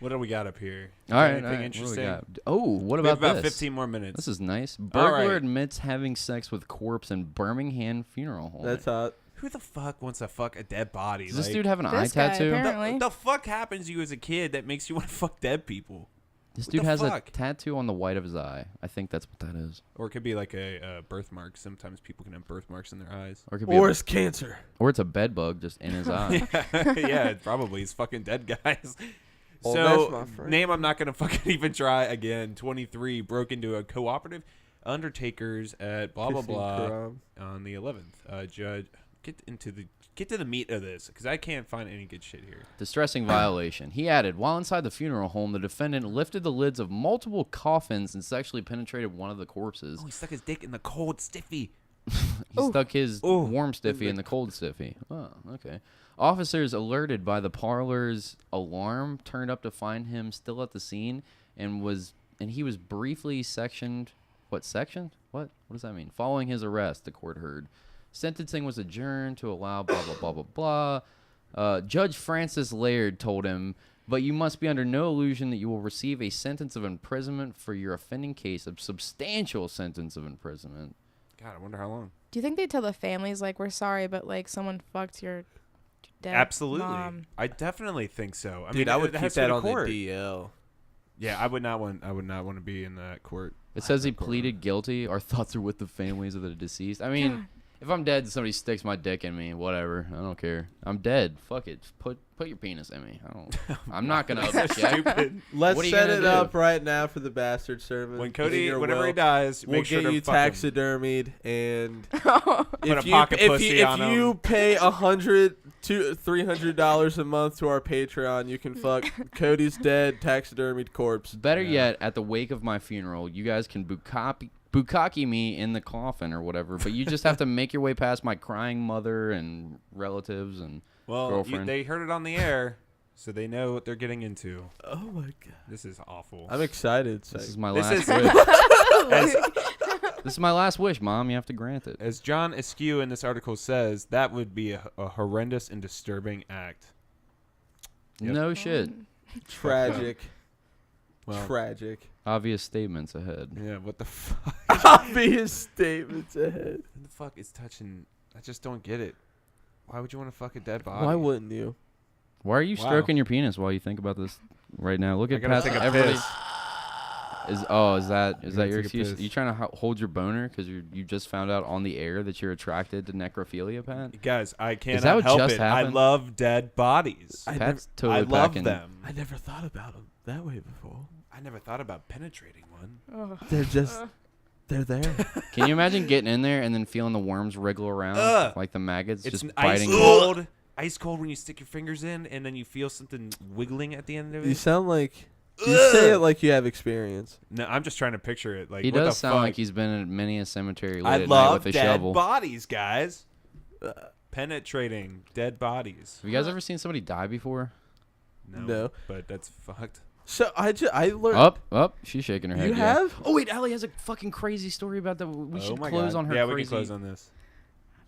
What do we got up here? All right, Anything all right, interesting? What do we got? Oh, what We have about about this? 15 more minutes. This is nice. All Burglar right. admits having sex with corpse in Birmingham funeral home. That's hot. Who the fuck wants to fuck a dead body? Does this Like, dude have an eye This guy, tattoo? apparently. the fuck happens to you as a kid that makes you want to fuck dead people? This What dude the has a fuck? tattoo on the white of his eye. I think that's what that is. Or it could be like a birthmark. Sometimes people can have birthmarks in their eyes. Or it could be Or it's cancer. or it's a bed bug just in his eye. Yeah, probably. He's fucking dead guys. Oh, that's my So, friend. name I'm not going to fucking even try again. 23 broke into a cooperative undertakers at blah, blah, Kissing blah Quran. on the 11th. Judge, get to the meat of this because I can't find any good shit here. Distressing violation. He added, while inside the funeral home, the defendant lifted the lids of multiple coffins and sexually penetrated one of the corpses. Oh, he stuck his dick in the cold stiffy. He stuck his Ooh. warm stiffy in the cold stiffy. Oh, okay. Officers alerted by the parlor's alarm turned up to find him still at the scene and he was briefly sectioned. What, sectioned? What does that mean? Following his arrest, the court heard. Sentencing was adjourned to allow blah, blah, blah, blah, blah. Judge Francis Laird told him, but you must be under no illusion that you will receive a sentence of imprisonment for your offending case, a substantial sentence of imprisonment. God, I wonder how long. Do you think they tell the families like we're sorry, but like someone fucked your dead Absolutely. mom? I definitely think so. I Dude, mean, I it would keep has to go that to on court. the DL. Yeah, I would not want to be in that court. It says he pleaded guilty. Our thoughts are with the families of the deceased. I mean, If I'm dead, somebody sticks my dick in me. Whatever. I don't care. I'm dead. Fuck it. Just put your penis in me. I'm not gonna object. Let's What are you set gonna it do? up right now for the bastard servant. When In Cody, your whenever will. he dies, We'll make sure get to you fucking taxidermied, and put a pocket pussy on if you him. pay $100 to $300 a month to our Patreon, you can fuck Cody's dead taxidermied corpse. Better yet, at the wake of my funeral, you guys can bukkake me in the coffin or whatever, but you just have to make your way past my crying mother and relatives and girlfriend. They heard it on the air, so they know what they're getting into. Oh my god, this is awful. I'm excited. This is my This last is- wish. This is my last wish, Mom. You have to grant it. As John Askew in this article says, that would be a horrendous and disturbing act. Yep. No shit. Tragic. Well, Tragic. Obvious statements ahead. Yeah, what the fuck? Obvious statements ahead. What the fuck is touching? I just don't get it. Why would you want to fuck a dead body? Why wouldn't you? Why are you stroking your penis while you think about this right now? Look I at gotta Pat. take a Everybody. piss. Is that your take a excuse? piss. You trying to hold your boner because you just found out on the air that you're attracted to necrophilia, Pat? Guys, I cannot that what help just it. happened? I love dead bodies. Pat's totally I love packing. them. I never thought about them that way before. I never thought about penetrating one. They're just, they're there. Can you imagine getting in there and then feeling the worms wriggle around Ugh. like the maggots It's just an ice biting? cold. Ice cold when you stick your fingers in and then you feel something wiggling at the end of You it. sound like you say it like you have experience. No, I'm just trying to picture it. Like He what does the sound fuck? like he's been in many a cemetery I late at night love with a dead shovel. bodies, guys. Penetrating dead bodies. Have you guys ever seen somebody die before? No. But that's fucked. So I learned. Up. She's shaking her head. You yeah. have? Oh wait, Allie has a fucking crazy story about that. We should close on her. Yeah, crazy. we can close on this.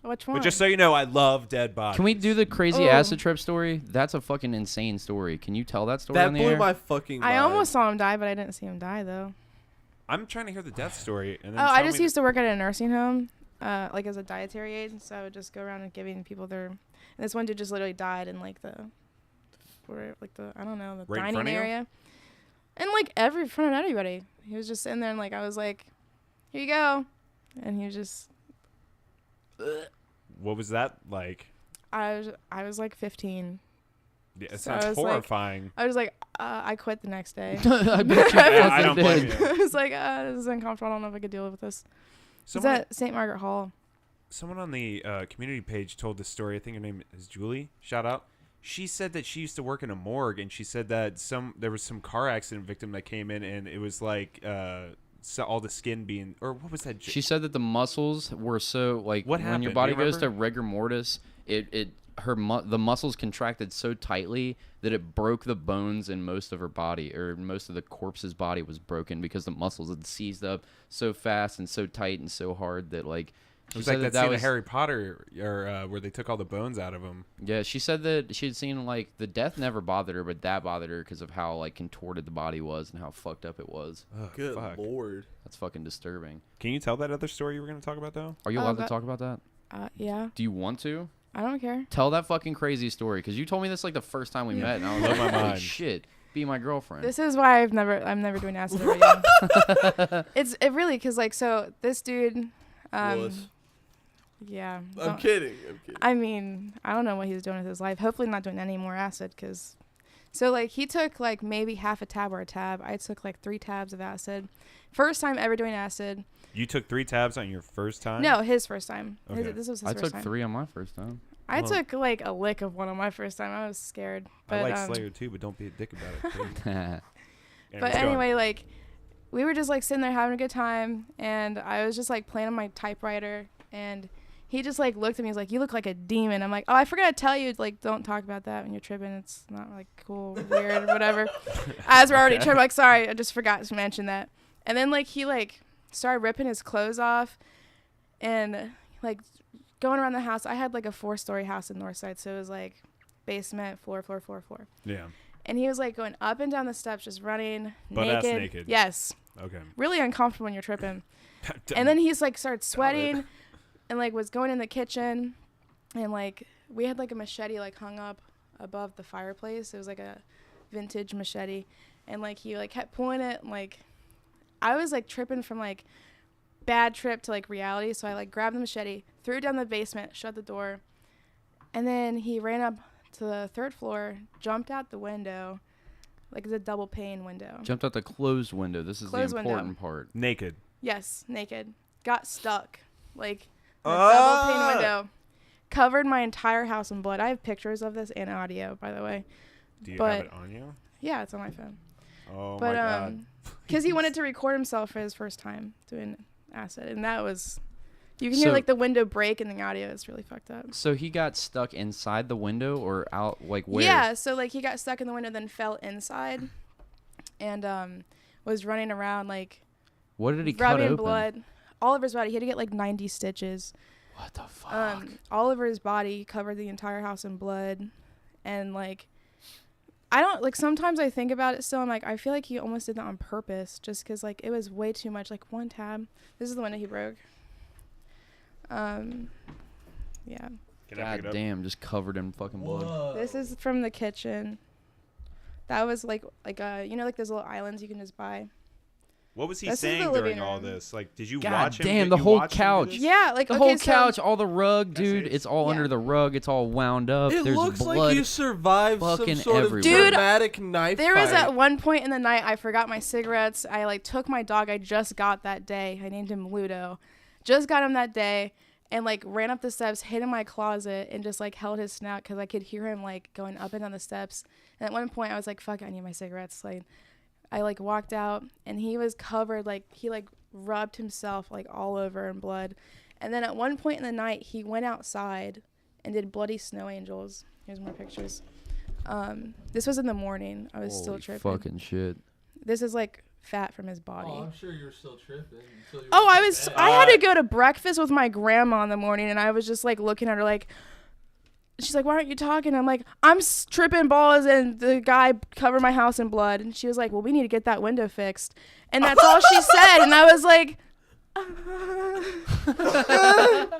Which one? But just so you know, I love dead bodies. Can we do the crazy Oh. acid trip story? That's a fucking insane story. Can you tell that story That on the blew air? my fucking mind. I almost saw him die, but I didn't see him die though. I'm trying to hear the death story. And then Oh, I tell just me used to work at a nursing home, like as a dietary aide. So I would just go around and giving people their. And this one dude just literally died in like the I don't know, the Right in front dining of you? area, and like in front of everybody. He was just sitting there and like I was like, "Here you go," and he was just. What was that like? I was like 15. Yeah, it So I sounds was like- horrifying. I was like, I quit the next day. I bet you I fucking don't blame did. you. I was like, this is uncomfortable. I don't know if I could deal with this. Is Someone, that St. Margaret Hall? someone on the community page told this story. I think her name is Julie. Shout out. She said that she used to work in a morgue, and she said that there was some car accident victim that came in, and it was like so all the skin being, or what was that? She said that the muscles were so like What when happened? your Do body you goes to remember? rigor mortis, the muscles contracted so tightly that it broke the bones in most of her body, or most of the corpse's body was broken because the muscles had seized up so fast and so tight and so hard that like. It was like that scene of Harry Potter, or where they took all the bones out of him. Yeah, she said that she had seen like the death never bothered her, but that bothered her because of how like contorted the body was and how fucked up it was. Ugh, Good fuck. lord. That's fucking disturbing. Can you tell that other story you were going to talk about though? Are you Oh, allowed to but- talk about that? Yeah. Do you want to? I don't care. Tell that fucking crazy story because you told me this like the first time we met, and I was like, Blew my "Holy mind. shit, be my girlfriend." This is why I'm never doing acid ever again. It really, cause like so this dude, Willis. yeah. I'm don't- kidding. I mean, I don't know what he's doing with his life. Hopefully not doing any more acid, cause so like he took like maybe half a tab or a tab. I took like 3 tabs of acid. First time ever doing acid. You took 3 tabs on your first time? No, his first time. Okay. This was his I first took time. 3 on my first time. I Well- took like a lick of one on my first time. I was scared. But, I like Slayer too, but don't be a dick about it. Too. But Anyways, go on. anyway, like we were just like sitting there having a good time, and I was just like playing on my typewriter, and he just like looked at me. He's like, "You look like a demon." I'm like, "Oh, I forgot to tell you, like, don't talk about that when you're tripping. It's not like cool, weird, whatever." As we're already tripping, like, sorry, I just forgot to mention that. And then like he like started ripping his clothes off, and like going around the house. I had like a 4-story house in Northside, so it was like basement, floor. Yeah. And he was like going up and down the steps, just running Butt-ass naked. naked. Yes, Okay. really uncomfortable when you're tripping. And then he's like started sweating, and like was going in the kitchen, and like we had like a machete like hung up above the fireplace. It was like a vintage machete, and like he like kept pulling it, and like I was like tripping from like bad trip to like reality. So I like grabbed the machete, threw it down the basement, shut the door, and then he ran up to the 3rd floor, jumped out the window, like it's a double pane window. Jumped out the closed window. This is Closed the window. important part. Naked. Yes, naked. Got stuck, like in a double pane window. Covered my entire house in blood. I have pictures of this and audio, by the way. Do you But- have it on you? Yeah, it's on my phone. Oh But my god. because he wanted to record himself for his first time doing acid, and that was, you can hear So- like the window break in the audio. It's really fucked up. So he got stuck inside the window or out, like where? Yeah, so like he got stuck in the window, then fell inside, and was running around like What did he cut rubbing open? blood all over his body. He had to get like 90 stitches. What the fuck? All over his body, covered the entire house in blood, and like. I don't, like, sometimes I think about it still. I'm like, I feel like he almost did that on purpose just because, like, it was way too much. Like, one tab. This is the window he broke. Yeah. Can I pick God it up? damn, just covered in fucking blood. This is from the kitchen. That was, like, you know, like, those little islands you can just buy. What was he This is the saying living during all room. this? Like, did you God watch him? damn, Did the you whole watch him do couch. this? Yeah, like, The okay, whole so- couch, all the rug, dude. serious? It's all Yeah. under the rug. It's all wound up. It There's looks blood. like you survived some fucking sort everywhere. of Dude, dramatic knife There was fight. at one point in the night I forgot my cigarettes. I like took my dog I just got that day. I named him Ludo. Just got him that day and like ran up the steps, hid in my closet and just like held his snout because I could hear him like going up and down the steps. And at one point I was like, fuck, I need my cigarettes. Like I like walked out and he was covered, like he like rubbed himself like all over in blood. And then at one point in the night he went outside and did bloody snow angels. Here's more pictures. This was in the morning. I was still Holy tripping. fucking shit. This is like fat from his body. Oh, I'm sure you're still tripping. Until you Oh, went I to was. bed. I had to go to breakfast with my grandma in the morning, and I was just like looking at her like. She's like, "Why aren't you talking?" I'm like, "I'm tripping balls, and the guy covered my house in blood." And she was like, "Well, we need to get that window fixed," and that's all she said. And I was like,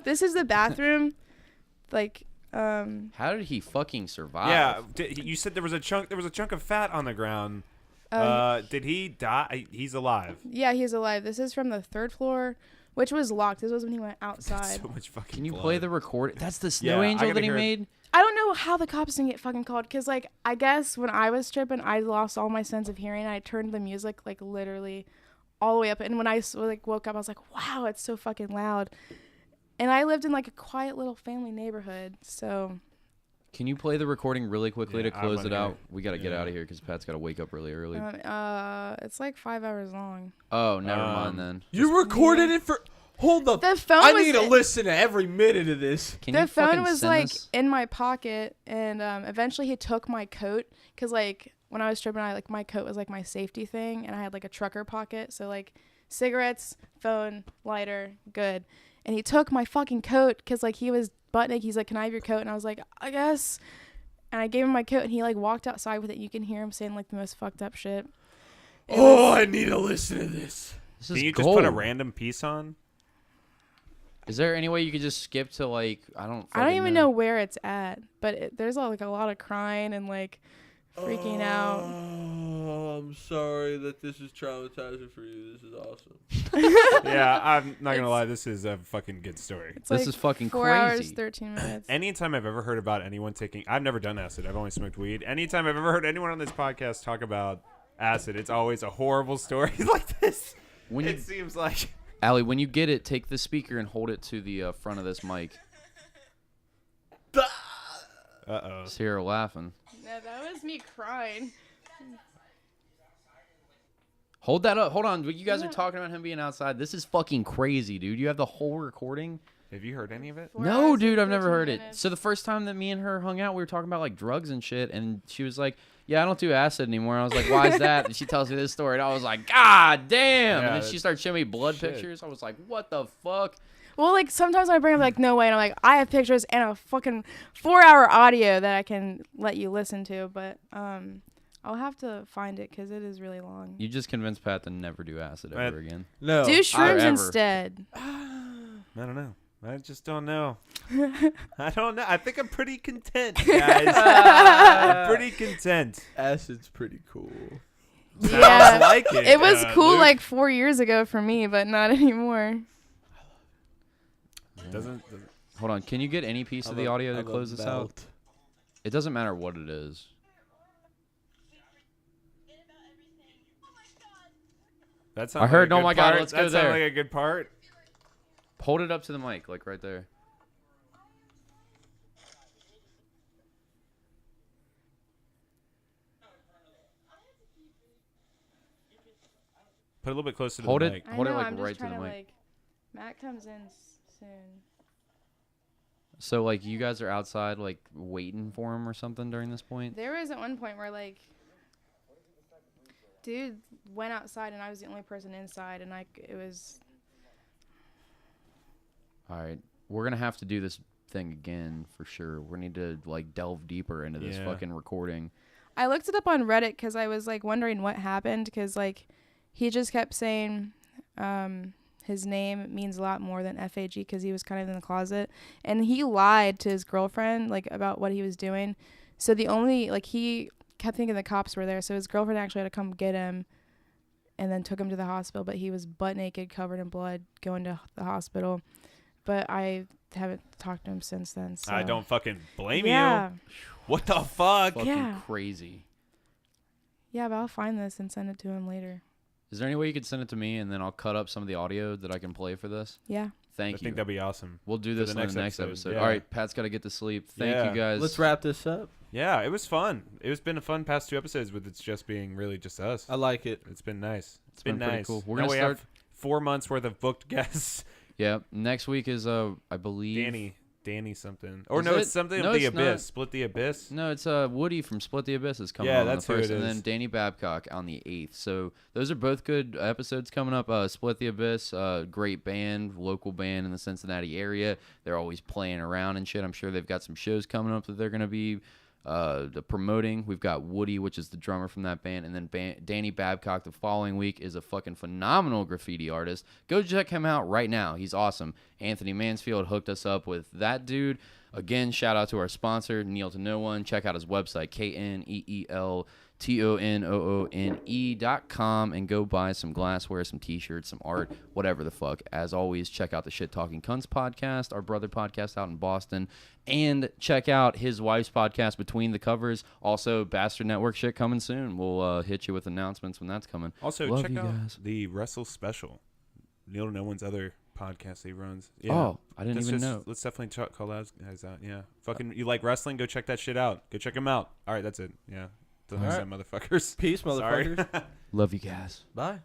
"This is the bathroom." Like, How did he fucking survive? Yeah, you said there was a chunk. There was a chunk of fat on the ground. Did he die? He's alive. yeah, he's alive. This is from the 3rd floor, which was locked. This was when he went outside. So much fucking. Can you blood. play the recording? That's the Yeah, snow I angel gotta that he hear it. made? I don't know how the cops didn't get fucking called because, like, I guess when I was tripping, I lost all my sense of hearing. I turned the music, like, literally all the way up. And when I, like, woke up, I was like, wow, it's so fucking loud. And I lived in, like, a quiet little family neighborhood, so... Can you play the recording really quickly Yeah, to I close wanna it hear out? it. We got to get Yeah. out of here because Pat's got to wake up really early. It's like 5 hours long. Oh, never mind then. You recorded it for. Hold up. The phone I was need to listen to every minute of this. Can the you fucking phone was send like this? in my pocket, and eventually he took my coat because like when I was tripping, I like my coat was like my safety thing, and I had like a trucker pocket, so like cigarettes, phone, lighter, good. And he took my fucking coat because like he was butt naked. He's like, "Can I have your coat?" And I was like, "I guess." And I gave him my coat, and he like walked outside with it. You can hear him saying like the most fucked up shit. It Oh, was- I need to listen to this. This Can is you just put a gold. random piece on? Is there any way you could just skip to like I don't I don't fucking even know where it's at, but there's like a lot of crying and like freaking out. Oh, I'm sorry that this is traumatizing for you. This is awesome. Yeah, I'm not gonna lie. This is a fucking good story. It's This like is fucking 4 hours, crazy. 13 minutes. Anytime I've ever heard about anyone taking, I've never done acid. I've only smoked weed. Anytime I've ever heard anyone on this podcast talk about acid, it's always a horrible story like this. When you, It seems like. Allie, when you get it, take the speaker and hold it to the front of this mic. Uh-oh. Just hear her laughing. No, that was me crying. Hold that up. Hold on. You guys are talking about him being outside. This is fucking crazy, dude. You have the whole recording? Have you heard any of it? 4 No, hours dude, and I've never 13 heard it. minutes. So the first time that me and her hung out, we were talking about like drugs and shit, and she was like, "Yeah, I don't do acid anymore." And I was like, "Why is that?" And she tells me this story, and I was like, "God damn!" Yeah, and then she started showing me blood shit. pictures. I was like, "What the fuck?" Well, like sometimes I bring up like no way, and I'm like I have pictures and a fucking 4-hour audio that I can let you listen to, but I'll have to find it because it is really long. You just convinced Pat to never do acid ever again. No. Do shrooms ever. instead. I don't know. I just don't know. I don't know. I think I'm pretty content, guys. I'm pretty content. Acid's pretty cool. Yeah. like it. It was cool Luke. like 4 years ago for me, but not anymore. Doesn't Hold on. Can you get any piece of the audio to close this out? It doesn't matter what it is. that I heard, oh my God, let's go that sounded there. like a good part. Hold it up to the mic, like right there. Put it a little bit closer to Hold the it. mic. Hold it like I'm right just to the trying mic. like, Matt comes in soon. So like you guys are outside like waiting for him or something during this point? There was at one point where like, dude went outside and I was the only person inside, and like it was. All right. We're going to have to do this thing again for sure. We need to like delve deeper into this fucking recording. I looked it up on Reddit because I was like wondering what happened, because like he just kept saying his name means a lot more than FAG because he was kind of in the closet, and he lied to his girlfriend like about what he was doing. So the only like he kept thinking the cops were there, so his girlfriend actually had to come get him and then took him to the hospital, but he was butt naked, covered in blood, going to the hospital. But I haven't talked to him since then. So. I don't fucking blame Yeah. you. What the fuck? Fucking Yeah. crazy. Yeah, but I'll find this and send it to him later. Is there any way you could send it to me and then I'll cut up some of the audio that I can play for this? Yeah. Thank I you. think that'd be awesome. We'll do for this the in the next episode. yeah. All right, Pat's got to get to sleep. Thank Yeah. you guys. Let's wrap this up. Yeah, it was fun. It's been a fun past 2 episodes with it's just being really just us. I like it. It's been nice. It's been pretty nice. cool. We're Now gonna we start. have 4 months worth of booked guests. Yeah, next week is I believe Danny something. Or Is no, it? it's something No, of the it's Abyss. not. Split the Abyss. No, it's Woody from Split the Abyss is coming Yeah, on that's the who first, it and is. then Danny Babcock on the 8th. So those are both good episodes coming up. Split the Abyss, great band, local band in the Cincinnati area. They're always playing around and shit. I'm sure they've got some shows coming up that they're gonna be promoting. We've got Woody, which is the drummer from that band, and then Danny Babcock the following week is a fucking phenomenal graffiti artist. Go check him out right now. He's awesome. Anthony Mansfield hooked us up with that dude. Again, shout out to our sponsor, Kneel to No One. Check out his website, KNEELTONOONE.com, and go buy some glassware, some t-shirts, some art, whatever the fuck. As always, check out the Shit Talking Cunts podcast, our brother podcast out in Boston, and check out his wife's podcast, Between the Covers. Also, Bastard Network shit coming soon. We'll hit you with announcements when that's coming. Also, Love check you out guys. the Wrestle Special. Neil to No One's other podcast he runs. Yeah. Oh, I didn't Let's even just- know. Let's definitely call those guys out. Yeah. Fucking, you like wrestling? Go check that shit out. Go check him out. All right, that's it. Yeah. Till next All time, motherfuckers. Peace, Sorry. motherfuckers. Love you guys. Bye.